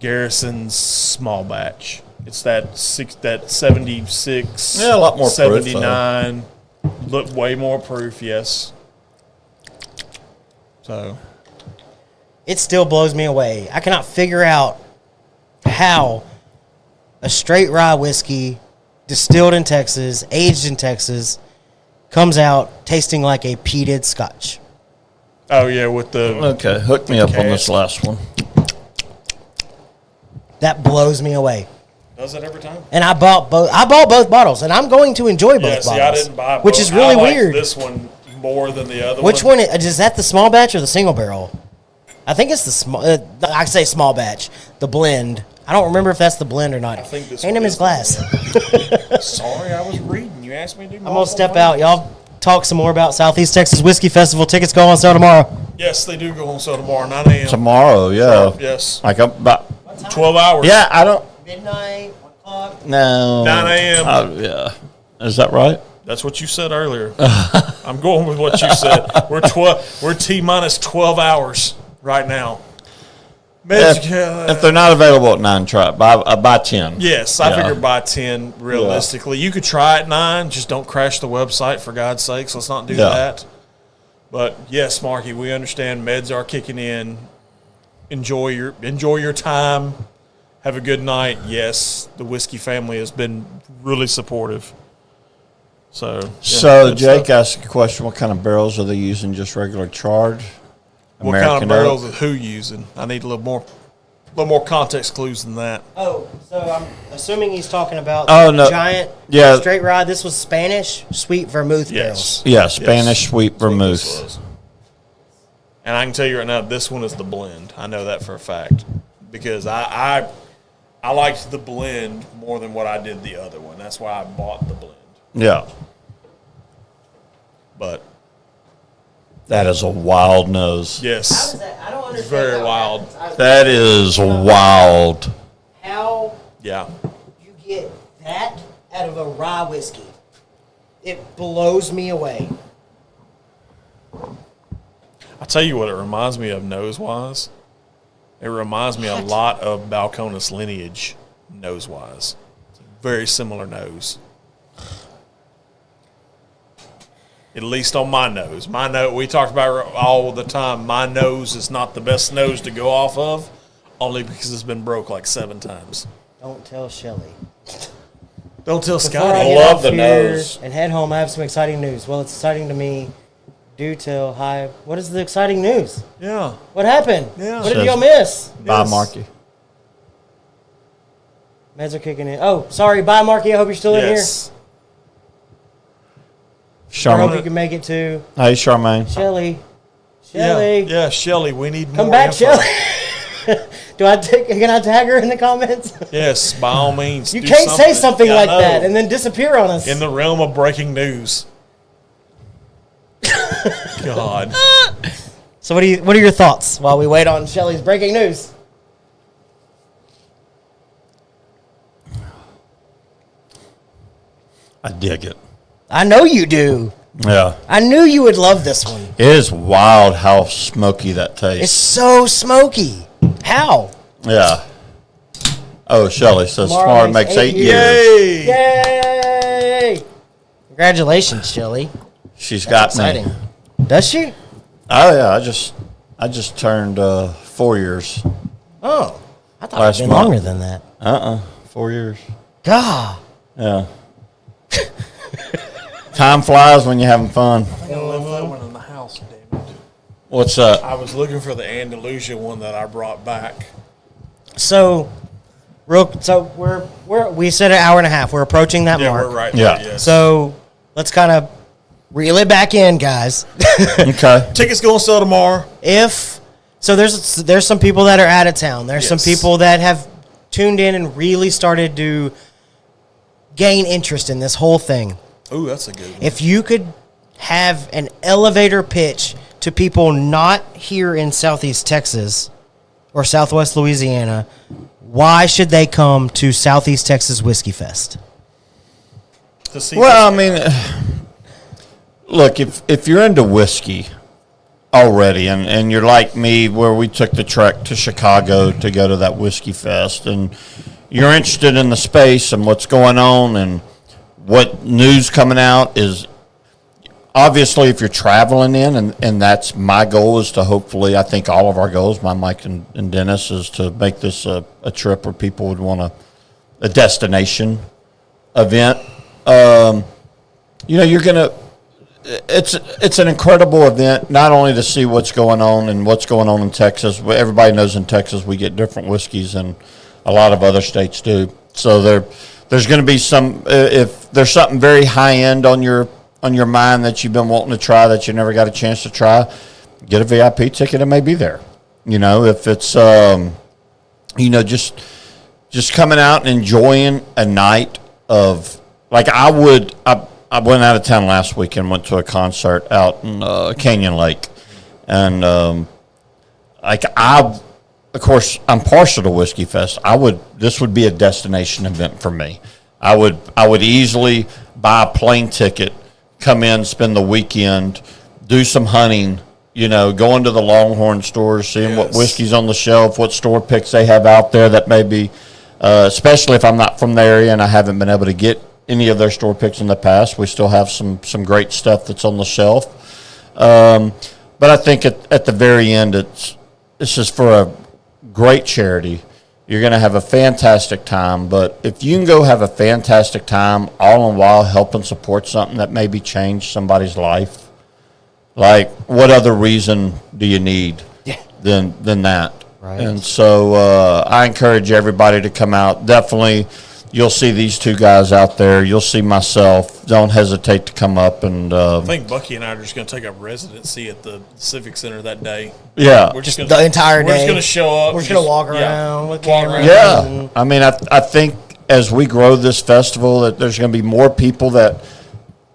Garrison's small batch. It's that 76, Yeah, a lot more proof, 79, look way more proof, yes. So It still blows me away. I cannot figure out how a straight rye whiskey distilled in Texas, aged in Texas, comes out tasting like a peated scotch. oh yeah, with the Okay, hook me up on this cask. last one. That blows me away. does it every time? And I bought both. I bought both bottles, and I'm going to enjoy both Yeah, bottles. see, I didn't buy both. which is really I liked weird. This one more than the other Which one is that? The small batch or the single barrel? I think it's the small. I say small batch. The blend. I don't remember if that's the blend or not. I think this Hand one him his is the glass. Sorry, I was reading. You asked me to do I'm gonna step out. Y'all talk some more about Southeast Texas Whiskey Festival. Tickets go on sale tomorrow. Yes, they do go on sale tomorrow, 9 a.m. Tomorrow, yeah. Yes. Like about 12 hours. yeah, I don't Midnight, 1 o'clock. no 9 a.m. Yeah, is that right? That's what you said earlier. I'm going with what you said. We're T minus 12 hours right now. If they're not available at 9, try it. By 10. Yes, I Yeah. figure by 10, realistically. You could try at 9, just don't crash the website, for God's sakes. Let's not do Yeah. that. But, yes, Marky, we understand meds are kicking in. Enjoy your time. Have a good night. Yes, the whiskey family has been really supportive. So, yeah, So good Jake stuff. asked a question: what kind of barrels are they using? Just regular charred? What kind of American barrels oak? is who using? I need a little more context clues than that. Oh, so I'm assuming he's talking about Oh, the no. giant Yeah. straight rye. This was Spanish sweet vermouth Yes. barrels. Yeah, Spanish sweet That's what this vermouth. was. And I can tell you right now, this one is the blend. I know that for a fact because I liked the blend more than what I did the other one. That's why I bought the blend. Yeah, But that is a wild nose. yes, I don't understand. very wild. That is wild. How Yeah. you get that out of a rye whiskey. It blows me away. I'll tell you what it reminds me of nose-wise. It reminds me a lot of Balcones lineage nose-wise. It's a very similar nose. At least on my nose. My nose, we talked about it all the time. My nose is not the best nose to go off of, only because it's been broke like 7 times. Don't tell Shelly. Don't tell Before Scotty. I I get love off the here nose. and head home, I have some exciting news. Well, it's exciting to me. Do tell. Hi. What is the exciting news? Yeah. What happened? Yeah. What did Says- y'all miss? Bye, Yes. Marky. Meds are kicking in. Oh, sorry. Bye, Marky. I hope you're still in here. Yes. I hope you Charmaine. can make it too. Hey, Charmaine. Shelly. Yeah. Shelly. Yeah, Shelly, we need Come more back, info. Shelly. Can I tag her in the comments? Yes, by all means. You do can't say something Yeah, I like know. that and then disappear on us. In the realm of breaking news. God. So what are your thoughts while we wait on Shelly's breaking news? I dig it. I know you do. Yeah. I knew you would love this one. It is wild how smoky that It's tastes. so smoky. How? Yeah. Oh, Shelly says Tomorrow tomorrow makes makes 8 8 years. Yay! Yay! Congratulations, Shelly. She's got Exciting. me. Does she? Oh yeah, I just turned 4 years. Oh, I thought Last it'd been month. longer than that. 4 years. God. Yeah. Time flies when you're having fun. I left that one in the house, damn it. What's that? I was looking for the Andalusia one that I brought back. So, we said an hour and a half. We're approaching that Yeah, mark. we're right Yeah. there, yes. So let's kind of reel it back in, guys. Okay. Tickets going to sell tomorrow. There's some people that are out of town. There's Yes. some people that have tuned in and really started to gain interest in this whole thing. Ooh, that's a good one. If you could have an elevator pitch to people not here in Southeast Texas or Southwest Louisiana, why should they come to Southeast Texas Whiskey Fest? To see Well, I mean, look, if you're into whiskey already, and you're like me, where we took the trek to Chicago to go to that Whiskey Fest, and you're interested in the space and what's going on and what news coming out is, obviously, if you're traveling in, and that's my goal, is to hopefully, I think all of our goals, my Mike and Dennis, is to make this a trip where people would want a destination event. You're going to, it's an incredible event, not only to see what's going on in Texas, but everybody knows in Texas we get different whiskeys than a lot of other states do. So there's going to be some, if there's something very high end on your mind that you've been wanting to try that you never got a chance to try, get a VIP ticket, it may be there. If it's, just coming out and enjoying a night of, like I went out of town last week and went to a concert out in Canyon Lake. And, of course, I'm partial to Whiskey Fest. This would be a destination event for me. I would easily buy a plane ticket, come in, spend the weekend, do some hunting, go into the Longhorn stores, seeing what whiskey's on the shelf, what store picks they have out there that may be, especially if I'm not from the area and I haven't been able to get any of their store picks in the past. We still have some great stuff that's on the shelf. But I think at the very end, it's just for a great charity. You're going to have a fantastic time, but if you can go have a fantastic time all in while helping support something that maybe changed somebody's life, like what other reason do you need than that? Right. And so I encourage everybody to come out. Definitely, you'll see these two guys out there. You'll see myself. Don't hesitate to come up. And I think Bucky and I are just going to take up residency at the Civic Center that day. Yeah. We're just the entire day. We're just going to show up. We're just going to walk around with cameras. Yeah. I mean, I think as we grow this festival, that there's going to be more people that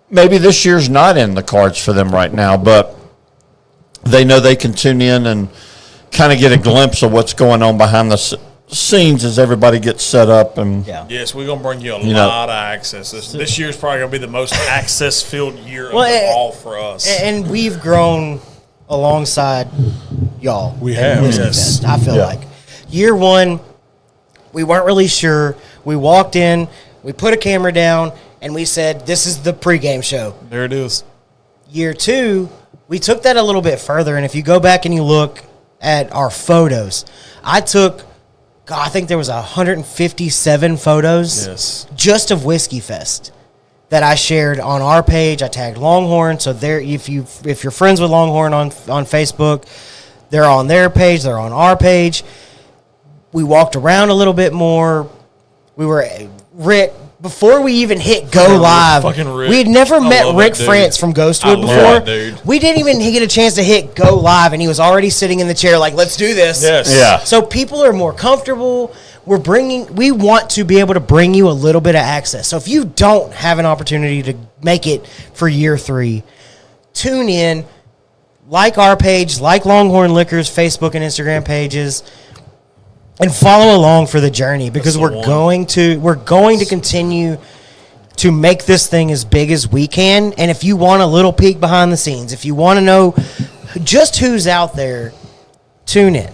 maybe this year's not in the cards for them right now, but they know they can tune in and kind of get a glimpse of what's going on behind the scenes as everybody gets set up. And yes, we're going to bring you a lot of access. This year's probably going to be the most access-filled year of all for us. And we've grown alongside y'all. We have, yes. I feel like. Year one, we weren't really sure. We walked in, we put a camera down, and we said, this is the pregame show. There it is. Year two, we took that a little bit further, and if you go back and you look at our photos, I think there was 157 photos just of Whiskey Fest that I shared on our page. I tagged Longhorn, so there, if you're friends with Longhorn on Facebook, they're on their page, they're on our page. We walked around a little bit more. We were Rick. Before we even hit go live, we had never met Rick France from Ghostwood before. We didn't even get a chance to hit go live, and he was already sitting in the chair like, let's do this. Yes. Yeah. So people are more comfortable. We want to be able to bring you a little bit of access. So if you don't have an opportunity to make it for year 3, tune in, like our page, like Longhorn Liquor's Facebook and Instagram pages, and follow along for the journey, because we're going to continue to make this thing as big as we can. And if you want a little peek behind the scenes, if you want to know just who's out there, tune in.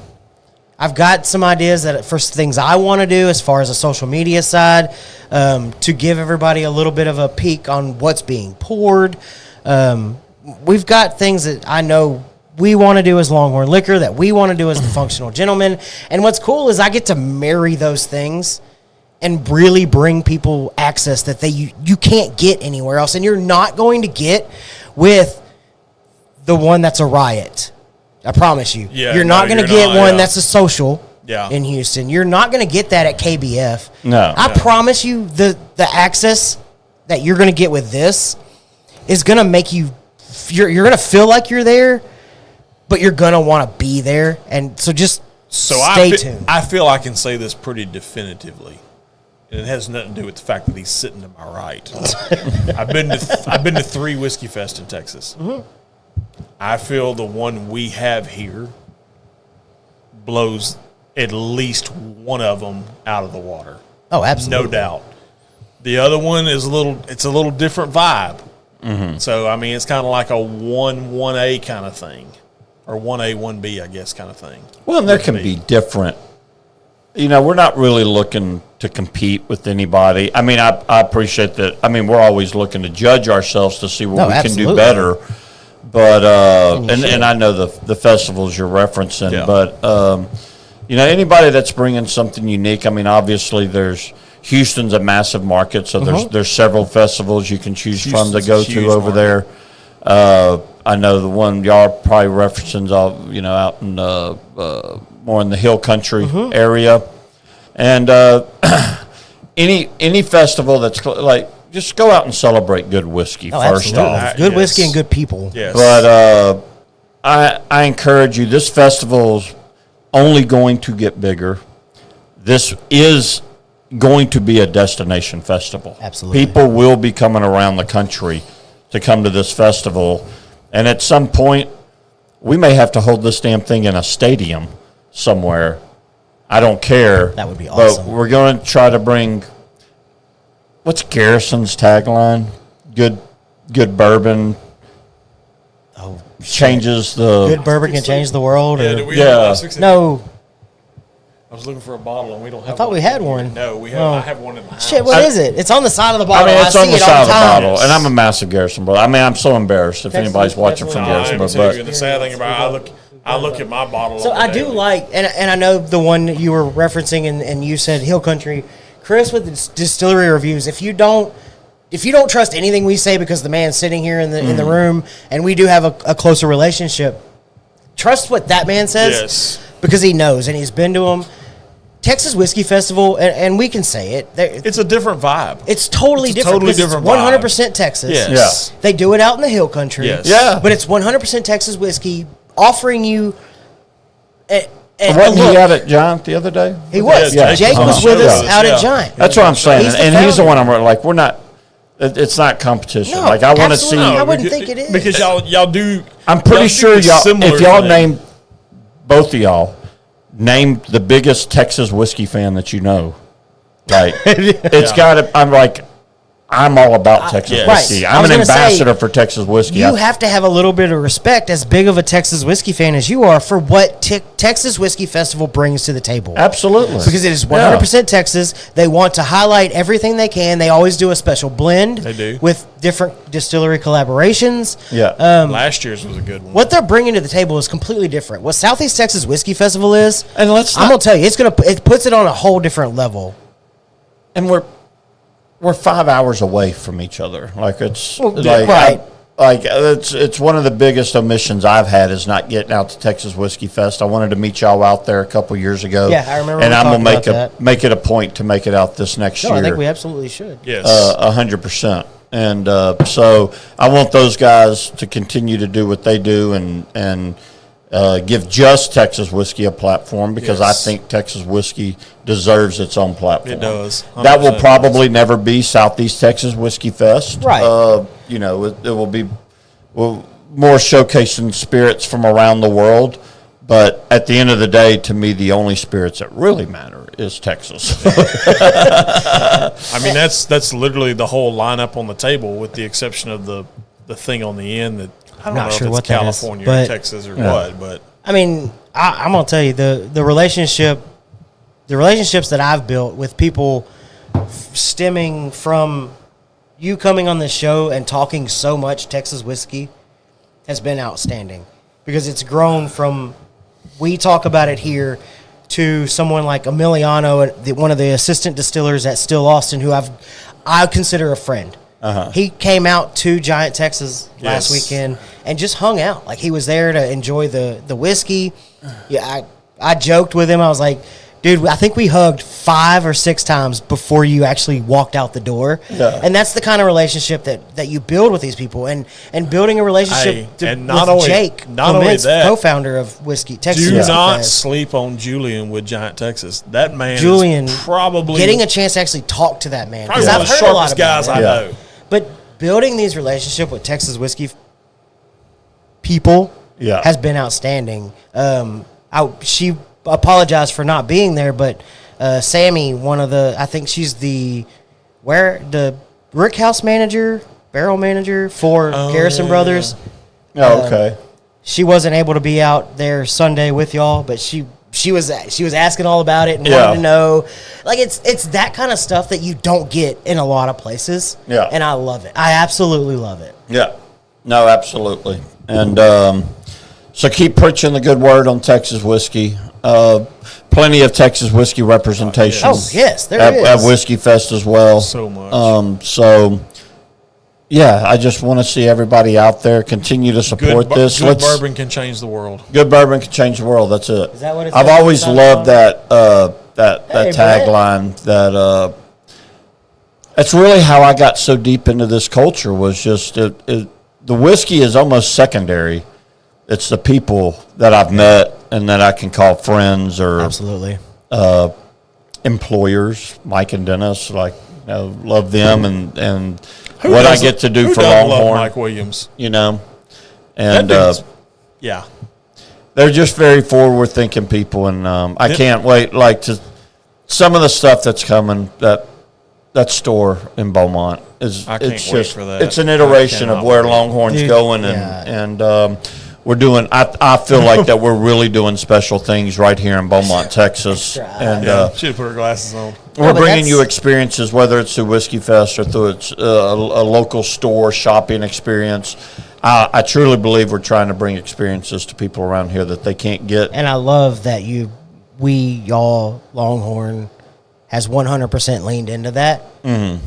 I've got some ideas for things I want to do as far as a social media side, to give everybody a little bit of a peek on what's being poured. We've got things that I know we want to do as Longhorn Liquor, that we want to do as the Functional Gentleman. And what's cool is I get to marry those things and really bring people access that you can't get anywhere else. And you're not going to get with the one that's a riot. I promise you. You're not going to get one that's a social in Houston. You're not going to get that at KBF. No. I promise you the access that you're going to get with this is going to make you you're going to feel like you're there, but you're going to want to be there. And so just stay tuned. I feel I can say this pretty definitively. And it has nothing to do with the fact that he's sitting to my right. I've been to 3 Whiskey Fest in Texas. Mm-hmm. I feel the one we have here blows at least one of them out of the water. Oh, absolutely. No doubt. The other one is a little different vibe. Mm-hmm. So, I mean, it's kind of like a 1A kind of thing. Or 1A, 1B, I guess, kind of thing. Well, and there can be different. We're not really looking to compete with anybody. I mean, I appreciate that. I mean, we're always looking to judge ourselves to see what we can do better. But, and I know the festivals you're referencing, but, anybody that's bringing something unique, I mean, obviously Houston's a massive market, so there's several festivals you can choose from to go to over there. I know the one y'all are probably referencing, out in more in the hill country area, and any festival that's just go out and celebrate good whiskey first off. Good whiskey and good people. Yes. But I encourage you. This festival's only going to get bigger. This is going to be a destination festival. Absolutely. People will be coming around the country to come to this festival. And at some point, we may have to hold this damn thing in a stadium somewhere. I don't care. That would be awesome. But we're going to try to bring, what's Garrison's tagline? Good bourbon. Oh, changes the... Good bourbon can change the world. Yeah, or, did we have no. I was looking for a bottle, and we don't have. I thought we had one. No, we have. I have one in my house. Shit, what is it? It's on the side of the bottle. I mean, it's on the side of the bottle, Yes. and I'm a massive Garrison brother. I mean, I'm so embarrassed if anybody's watching from Garrison, And but the sad thing about it, I look at my bottle. So I do like, and I know the one that you were referencing, and you said Hill Country, Chris with the distillery reviews. If you don't trust anything we say because the man's sitting here in the room, and we do have a closer relationship, trust what that man says. Yes. Because he knows, and he's been to them. Texas Whiskey Festival, and we can say it. It's a different vibe. It's totally different. Totally different. 100% Texas. Yes. They do it out in the Hill Country. Yes. Yeah. But it's 100% Texas whiskey, offering you. wasn't he out at Giant the other day? He was. Yeah, Jake was with us out at Giant. That's what I'm saying, He's the and he's the founder. one I'm like. We're not. It's not competition. No, like I want to see. absolutely. I wouldn't think it is. Because y'all do. I'm pretty sure do y'all. similar If y'all thing. name both of y'all, name the biggest Texas whiskey fan that you know. Like it's got to. I'm like. I'm all about Texas yes. whiskey. Right. I'm an ambassador for Texas whiskey. You have to have a little bit of respect, as big of a Texas whiskey fan as you are, for what Texas Whiskey Festival brings to the table. Absolutely. Because it is 100% Texas. They want to highlight everything they can. They always do a special blend. They do. With different distillery collaborations. Yeah. Last year's was a good one. What they're bringing to the table is completely different. What Southeast Texas Whiskey Festival is, And I'm going to tell you, it puts it on a whole different level. And we're 5 hours away from each other. Like it's right. It's one of the biggest omissions I've had is not getting out to Texas Whiskey Fest. I wanted to meet y'all out there a couple years ago. Yeah, I remember. And I'm gonna that. make it a point to make it out this next year. I think we absolutely should. Yes. 100%. And so I want those guys to continue to do what they do and give just Texas whiskey a platform because Yes. I think Texas whiskey deserves its own platform. It does. That will 100% probably never be Southeast Texas Whiskey Fest. Right. It will be more showcasing spirits from around the world. But at the end of the day, to me, the only spirits that really matter is Texas. I mean, that's literally the whole lineup on the table, with the exception of the thing on the end that I don't Not know sure if what it's that is, California but- or Texas or what, but I mean, I'm gonna tell you the relationships that I've built with people stemming from you coming on this show and talking so much Texas whiskey has been outstanding because it's grown from we talk about it here to someone like Emiliano, one of the assistant distillers at Still Austin, who I consider a friend. Uh-huh. He came out to Giant, Texas last Yes. weekend and just hung out. Like he was there to enjoy the whiskey. Yeah, I joked with him. I was like, Dude, I think we hugged 5 or 6 times before you actually walked out the door. Yeah. And that's the kind of relationship that you build with these people. And building a relationship with Jake, co-founder of Texas Do Whiskey not Fest. sleep on Julian with Giant Texas. That man Julian, is probably getting a chance to actually talk to that man. probably Because one I've of the heard a lot sharpest about guys him. I know. But building these relationships with Texas Whiskey people has been outstanding. She apologized for not being there, but Sammy, I think she's the Rick House barrel manager for Garrison Brothers. Oh, okay. She wasn't able to be out there Sunday with y'all, but she was asking all about it and wanted to know. Like it's that kind of stuff that you don't get in a lot of places. Yeah. And I love it. I absolutely love it. Yeah. No, absolutely. And so keep preaching the good word on Texas whiskey. Plenty of Texas whiskey representation. Oh, yes, there is. At Whiskey Fest as well. So much. So, yeah, I just want to see everybody out there continue to support this. Good bourbon can change the world. Good bourbon can change the world. That's it. Is that what it's I've always loved that tagline. That's really how I got so deep into this culture. Was just the whiskey is almost secondary. It's the people that I've met and that I can call friends or absolutely employers. Mike and Dennis, love them and what I get to do for love Longhorn. Mike Williams, and yeah, they're just very forward-thinking people, and I can't wait. To some of the stuff that's coming, that store in Beaumont is I can't wait for that. It's an iteration of where Longhorn's going, and we're doing. I feel like that we're really doing special things right here in Beaumont, Texas, and she put her glasses on. We're bringing you experiences, whether it's through Whiskey Fest or through a local store shopping experience. I truly believe we're trying to bring experiences to people around here that they can't get. And I love that y'all Longhorn has 100% leaned into that,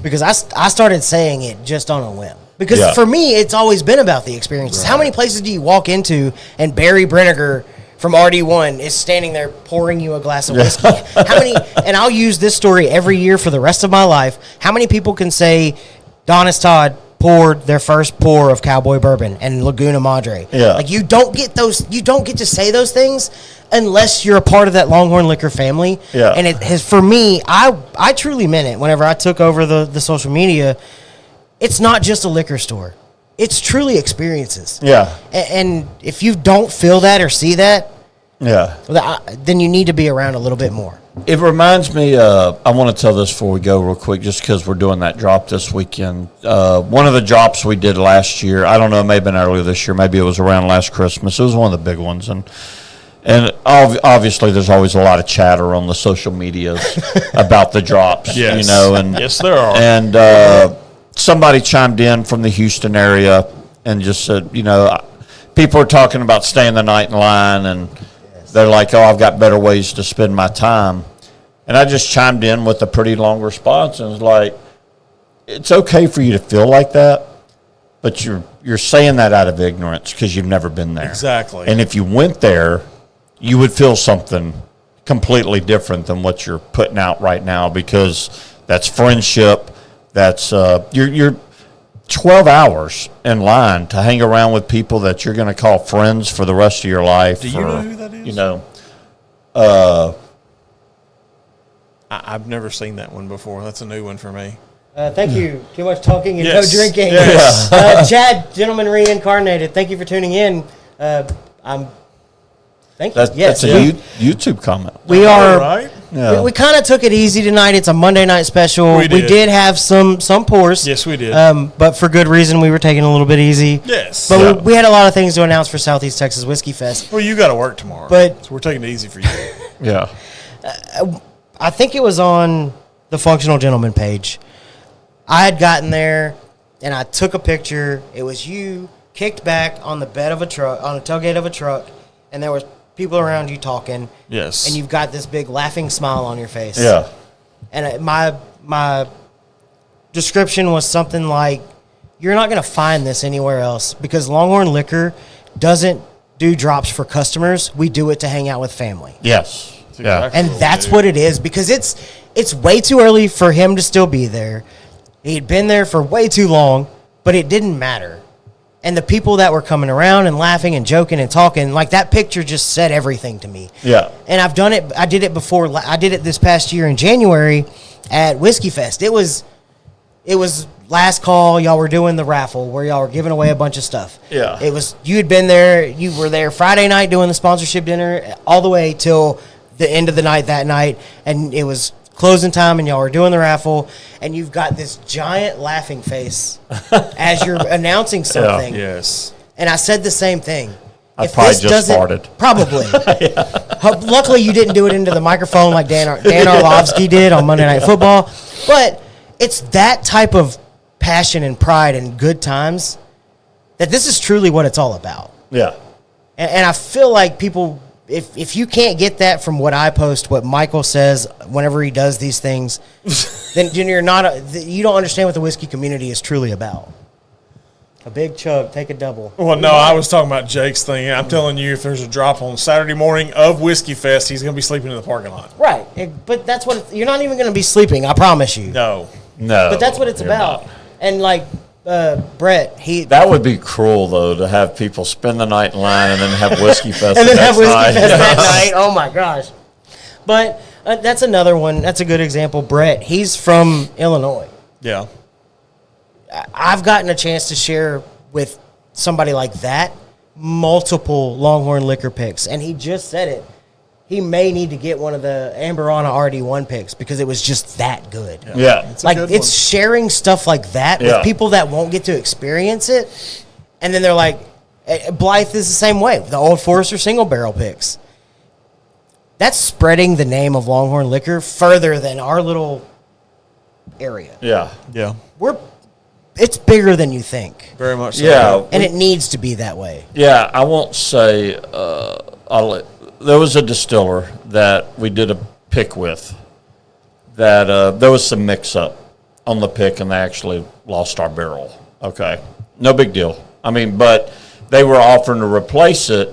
because I started saying it just on a whim. Because for me, it's always been about the experiences. Right. How many places do you walk into and Barry Brinegar from RD1 is standing there pouring you a glass of whiskey? How many? And I'll use this story every year for the rest of my life. How many people can say Donis Todd poured their first pour of Cowboy Bourbon and Laguna Madre? Yeah. Like you don't get to say those things unless you're a part of that Longhorn Liquor family. Yeah. And it has, for me, I truly meant it whenever I took over the social media. It's not just a liquor store. It's truly experiences. Yeah. And if you don't feel that or see that, then you need to be around a little bit more. It reminds me, I want to tell this before we go real quick, just because we're doing that drop this weekend. One of the drops we did last year, I don't know, it may have been earlier this year, maybe it was around last Christmas. It was one of the big ones. And obviously there's always a lot of chatter on the social medias about the drops, yes. And yes, there are. And somebody chimed in from the Houston area and just said, people are talking about staying the night in line, and they're like, I've got better ways to spend my time. And I just chimed in with a pretty long response and was like, it's okay for you to feel like that, but you're saying that out of ignorance because you've never been there. Exactly. And if you went there, you would feel something completely different than what you're putting out right now, because that's friendship. That's you're 12 hours in line to hang around with people that you're going to call friends for the rest of your life. Do you know who that is? I've never seen that one before. That's a new one for me. Thank you. Too much talking and Yes. no drinking. Yes. Chad, gentleman reincarnated. Thank you for tuning in. Thank you. That's a YouTube comment. We are. Right? Yeah. We kind of took it easy tonight. It's a Monday night special. We did have some pours. Yes, we did. But for good reason, we were taking a little bit easy. Yes. But we had a lot of things to announce for Southeast Texas Whiskey Fest. Well, you got to work tomorrow. But so we're taking it easy for you. Yeah. I think it was on the Functional Gentleman page. I had gotten there, and I took a picture. It was you kicked back on the bed of a truck, on the tailgate of a truck, and there was people around you talking. Yes. And you've got this big laughing smile on your face. Yeah. And my description was something like, you're not going to find this anywhere else, because Longhorn Liquor doesn't do drops for customers. We do it to hang out with family. Yes. And that's what it is, because it's way too early for him to still be there. He'd been there for way too long, but it didn't matter. And the people that were coming around and laughing and joking and talking, like, that picture just said everything to me. Yeah. And I've done it. I did it before. I did it this past year in January at Whiskey Fest. It was last call. Y'all were doing the raffle where y'all were giving away a bunch of stuff. Yeah. It was, you had been there. You were there Friday night doing the sponsorship dinner all the way till the end of the night that night. And it was closing time and y'all were doing the raffle, and you've got this giant laughing face as you're announcing something. Yes. And I said the same thing. I probably just farted. Probably. Luckily, you didn't do it into the microphone like Dan Orlovsky did on Monday Night Football. But it's that type of passion and pride and good times that this is truly what it's all about. Yeah. And I feel like people, if you can't get that from what I post, what Michael says whenever he does these things, then you don't understand what the whiskey community is truly about. A big chug, take a double. Well, no, I was talking about Jake's thing. I'm telling you, if there's a drop on Saturday morning of Whiskey Fest, he's going to be sleeping in the parking lot. Right. But that's what you're not even going to be sleeping, I promise you. No. But that's what it's about. Not. And like Brett, that would be cruel, though, to have people spend the night in line and then have Whiskey Fest and then have Whiskey night. Fest that night. Oh, my gosh. But that's another one. That's a good example. Brett, he's from Illinois. Yeah. I've gotten a chance to share with somebody like that multiple Longhorn Liquor picks, and he just said it. He may need to get one of the Amberana RD1 picks because it was just that good. Yeah. It's sharing stuff like that with people that won't get to experience it, and then they're like, Blythe is the same way. The Old Forester single barrel picks. That's spreading the name of Longhorn Liquor further than our little area. Yeah. Yeah. It's bigger than you think. Very much so. Yeah. And it needs to be that way. Yeah, I won't say, there was a distiller that we did a pick with that there was some mix-up on the pick, and they actually lost our barrel. Okay. No big deal. I mean, but they were offering to replace it,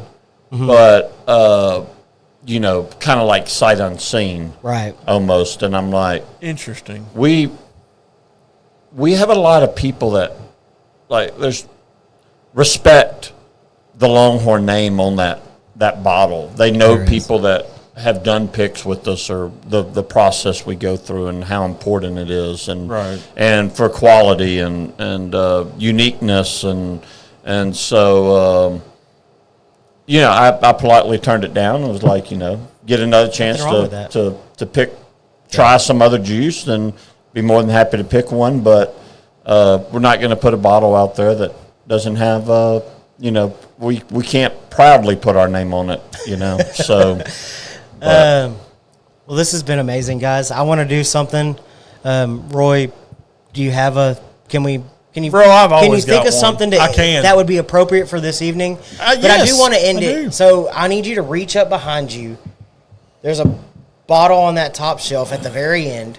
but, kind of like sight unseen. Right. Almost. And I'm like, interesting. We have a lot of people that, like, there's respect the Longhorn name on that bottle. They know people that have done picks with us, or the process we go through and how important it is, and and for quality and uniqueness, and so I politely turned it down and was like, get another chance to pick, try some other juice, and be more than happy to pick one, but we're not going to put a bottle out there that doesn't have, we can't proudly put our name on it, so. Well, this has been amazing, guys. I want to do something. Roy, do you have can you think of something that would be appropriate for this evening? But I do want to end it. So I need you to reach up behind you. There's a bottle on that top shelf at the very end.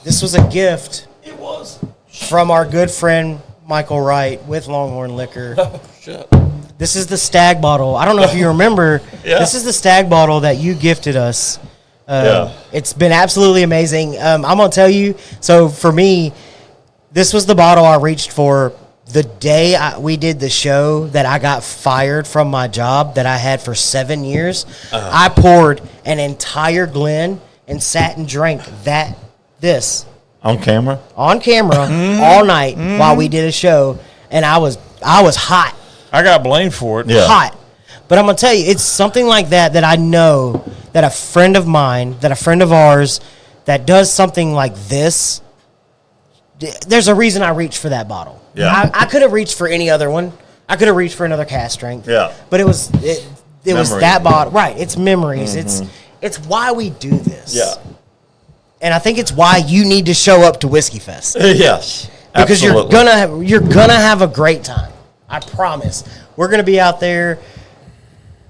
This was a gift. It was. From our good friend Michael Wright with Longhorn Liquor. Oh, shit. This is the Stag bottle. I don't know if you remember. This is the Stag bottle that you gifted us. It's been absolutely amazing. I'm going to tell you, so for me, this was the bottle I reached for the day we did the show that I got fired from my job that I had for 7 years. I poured an entire Glen and sat and drank this. On camera? On camera all night while we did a show, and I was hot. I got blamed for it. Yeah. Hot. But I'm going to tell you, it's something like that I know that a friend of mine, that a friend of ours that does something like this, there's a reason I reached for that bottle. Yeah. I could have reached for any other one. I could have reached for another cast strength. Yeah. But it was that bottle. Right. It's memories. It's why we do this. Yeah. And I think it's why you need to show up to Whiskey Fest. Yes. Because absolutely. you're gonna have a great time. I promise. We're gonna be out there.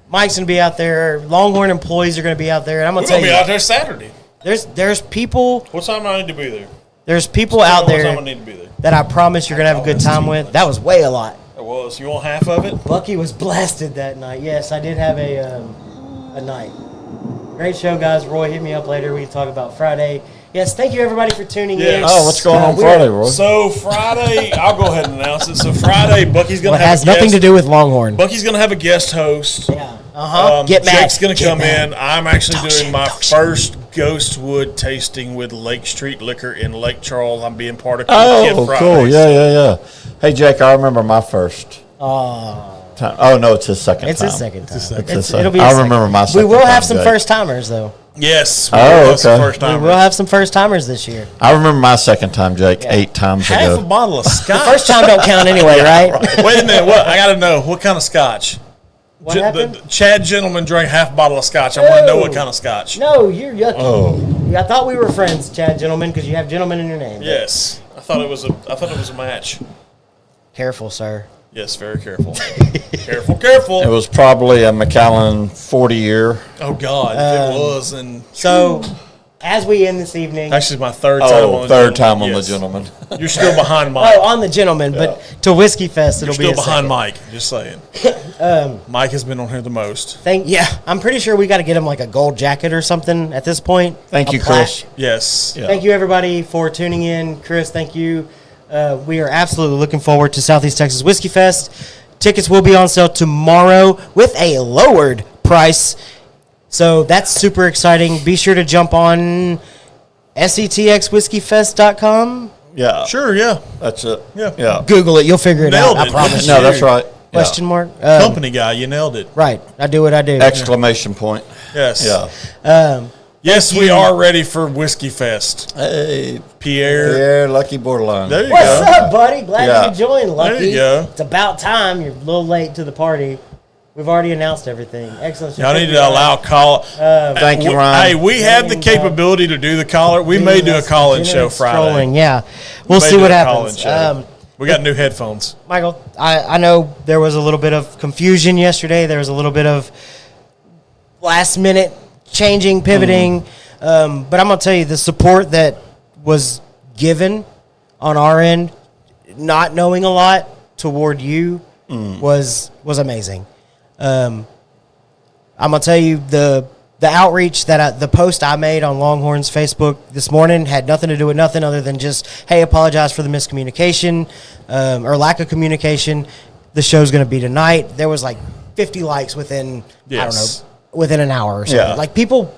Mike's gonna be out there. Longhorn employees are gonna be out there. And I'm gonna tell you, we're gonna be out there Saturday. There's people. What time do I need to be there? There's people out there, what time I need to be there that I promise you're gonna have a good time with. That was way a lot. It was. You want half of it? Bucky was blasted that night. Yes, I did have a night. Great show, guys. Roy, hit me up later. We can talk about Friday. Yes, thank you, everybody, for tuning in. Oh, what's going on Friday, Roy? So Friday, I'll go ahead and announce it. So Friday, Bucky's going to have a guest. It has nothing to do with Longhorn. Bucky's going to have a guest host. Yeah. Get mad. Jake's going to come in. I'm actually doing my first Ghostwood tasting with Lake Street Liquor in Lake Charles. I'm being part of Kid Fridays. Cool. Yeah. Hey, Jake, I remember my first time. Oh, no, it's his second time. It's his second time. It'll be I remember my second time. We will have some first-timers, though. Yes. Okay. We will have some first-timers this year. I remember my second time, Jake, 8 times ago. Half a bottle of scotch. The first time don't count anyway, right? Wait a minute. What? I got to know. What kind of scotch? What happened? The Chad gentleman drank half a bottle of scotch. I want to know what kind of scotch. No, you're yucky. Oh. I thought we were friends, Chad Gentleman, because you have gentleman in your name. Yes. I thought it was a match. Careful, sir. Yes, very careful. Careful. It was probably a Macallan 40-year. Oh, God. If it was. And so, as we end this evening. Actually, my third time on the gentleman. You're still behind Mike. Oh, on the gentleman. Yeah. But to Whiskey Fest, it'll be still behind Mike. Just saying. Mike has been on here the most. I'm pretty sure we got to get him like a gold jacket or something at this point. Thank you, Chris. Yes. Yeah. Thank you, everybody, for tuning in. Chris, thank you. We are absolutely looking forward to Southeast Texas Whiskey Fest. Tickets will be on sale tomorrow with a lowered price. So that's super exciting. Be sure to jump on SETXWhiskeyFest.com. Yeah. Sure, yeah. That's it. Yeah. Google it. You'll figure it out. Nailed it. I promise. No, that's right. Question mark? Company guy, you nailed it. Right. I do what I do. Exclamation point. Yes. Yeah. Yes, we are ready for Whiskey Fest. Hey, Pierre, Lucky Borderline. There you What's go. up, buddy? Glad you could join, Lucky. There you go. It's about time. You're a little late to the party. We've already announced everything. Excellent. Y'all need to allow call. Thank you, Ryan. Hey, we have the capability to do the caller. We may do a call-in show Friday. Yeah, we'll see what happens. We got new headphones. Michael, I know there was a little bit of confusion yesterday. There was a little bit of last-minute changing, pivoting. But I'm going to tell you, the support that was given on our end, not knowing a lot toward you, was amazing. I'm going to tell you, the outreach that the post I made on Longhorn's Facebook this morning had nothing to do with nothing other than just, hey, apologize for the miscommunication or lack of communication. The show's going to be tonight. There was like 50 likes within, I don't know, within an hour or something. Yeah. Like people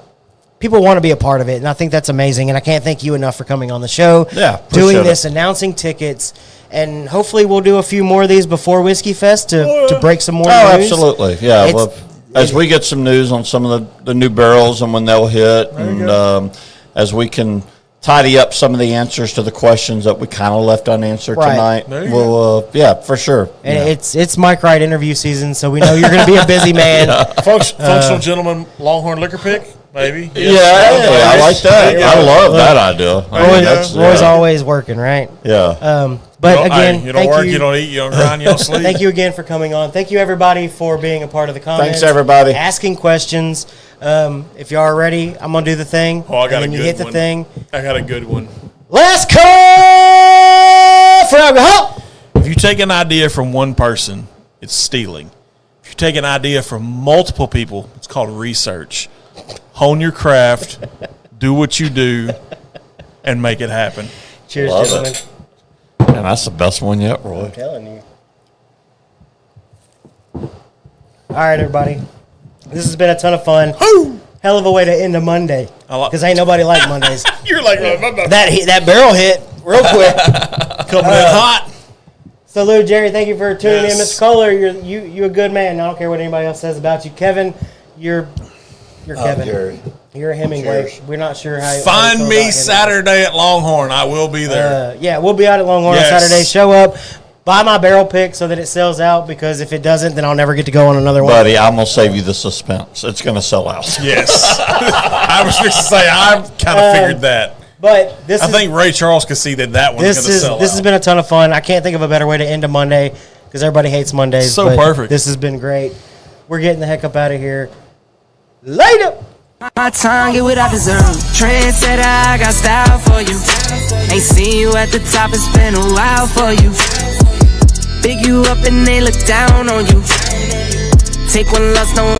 want to be a part of it, and I think that's amazing. And I can't thank you enough for coming on the show, doing this, announcing tickets, and hopefully we'll do a few more of these before Whiskey Fest to break some more news. Absolutely. Yeah. Well, as we get some news on some of the new barrels and when they'll hit, and as we can tidy up some of the answers to the questions that we kind of left unanswered tonight, we'll, for sure. And it's Mike Wright interview season, so we know you're going to be a busy man. Functional gentleman Longhorn liquor pick, maybe. I like that. I love that idea. Roy's always working, right? Yeah. But again, you don't work, you don't eat, you don't grind, you don't sleep. Thank you again for coming on. Thank you, everybody, for being a part of the comments. Thanks, everybody. Asking questions. If you are ready, I'm going to do the thing. Oh, I got a and good you hit the one. thing. I got a good one. Last call for alcohol. If you take an idea from one person, it's stealing. If you take an idea from multiple people, it's called research. Hone your craft, do what you do, and make it happen. Cheers, Love gentlemen. it. And that's the best one yet, Roy. I'm telling you. All right, everybody. This has been a ton of fun. Woo! Hell of a way to end a Monday. Because ain't nobody like Mondays. You're like, that barrel hit real quick. Coming in hot. So, Lou, Jerry, thank you for tuning in. Mr. Kohler, you're a good man. I don't care what anybody else says about you. Kevin, you're Kevin. Jerry. You're a Hemingway. Cheers. We're not sure how. Find me Saturday at Longhorn. I will be there. We'll be out at Longhorn on Saturday. Show up. Buy my barrel pick so that it sells out, because if it doesn't, then I'll never get to go on another one. Buddy, I'm going to save you the suspense. It's going to sell out. Yes. I was fixing to say, I kind of figured that. But I think Ray Charles could see that one's going to sell out. This has been a ton of fun. I can't think of a better way to end a Monday, because everybody hates Mondays. So perfect. This has been great. We're getting the heck up out of here. Later. My tongue, get what I deserve. Trendsetter, I got style for you. Ain't seen you at the top, it's been a while for you. Big you up and they look down on you. Take one loss, no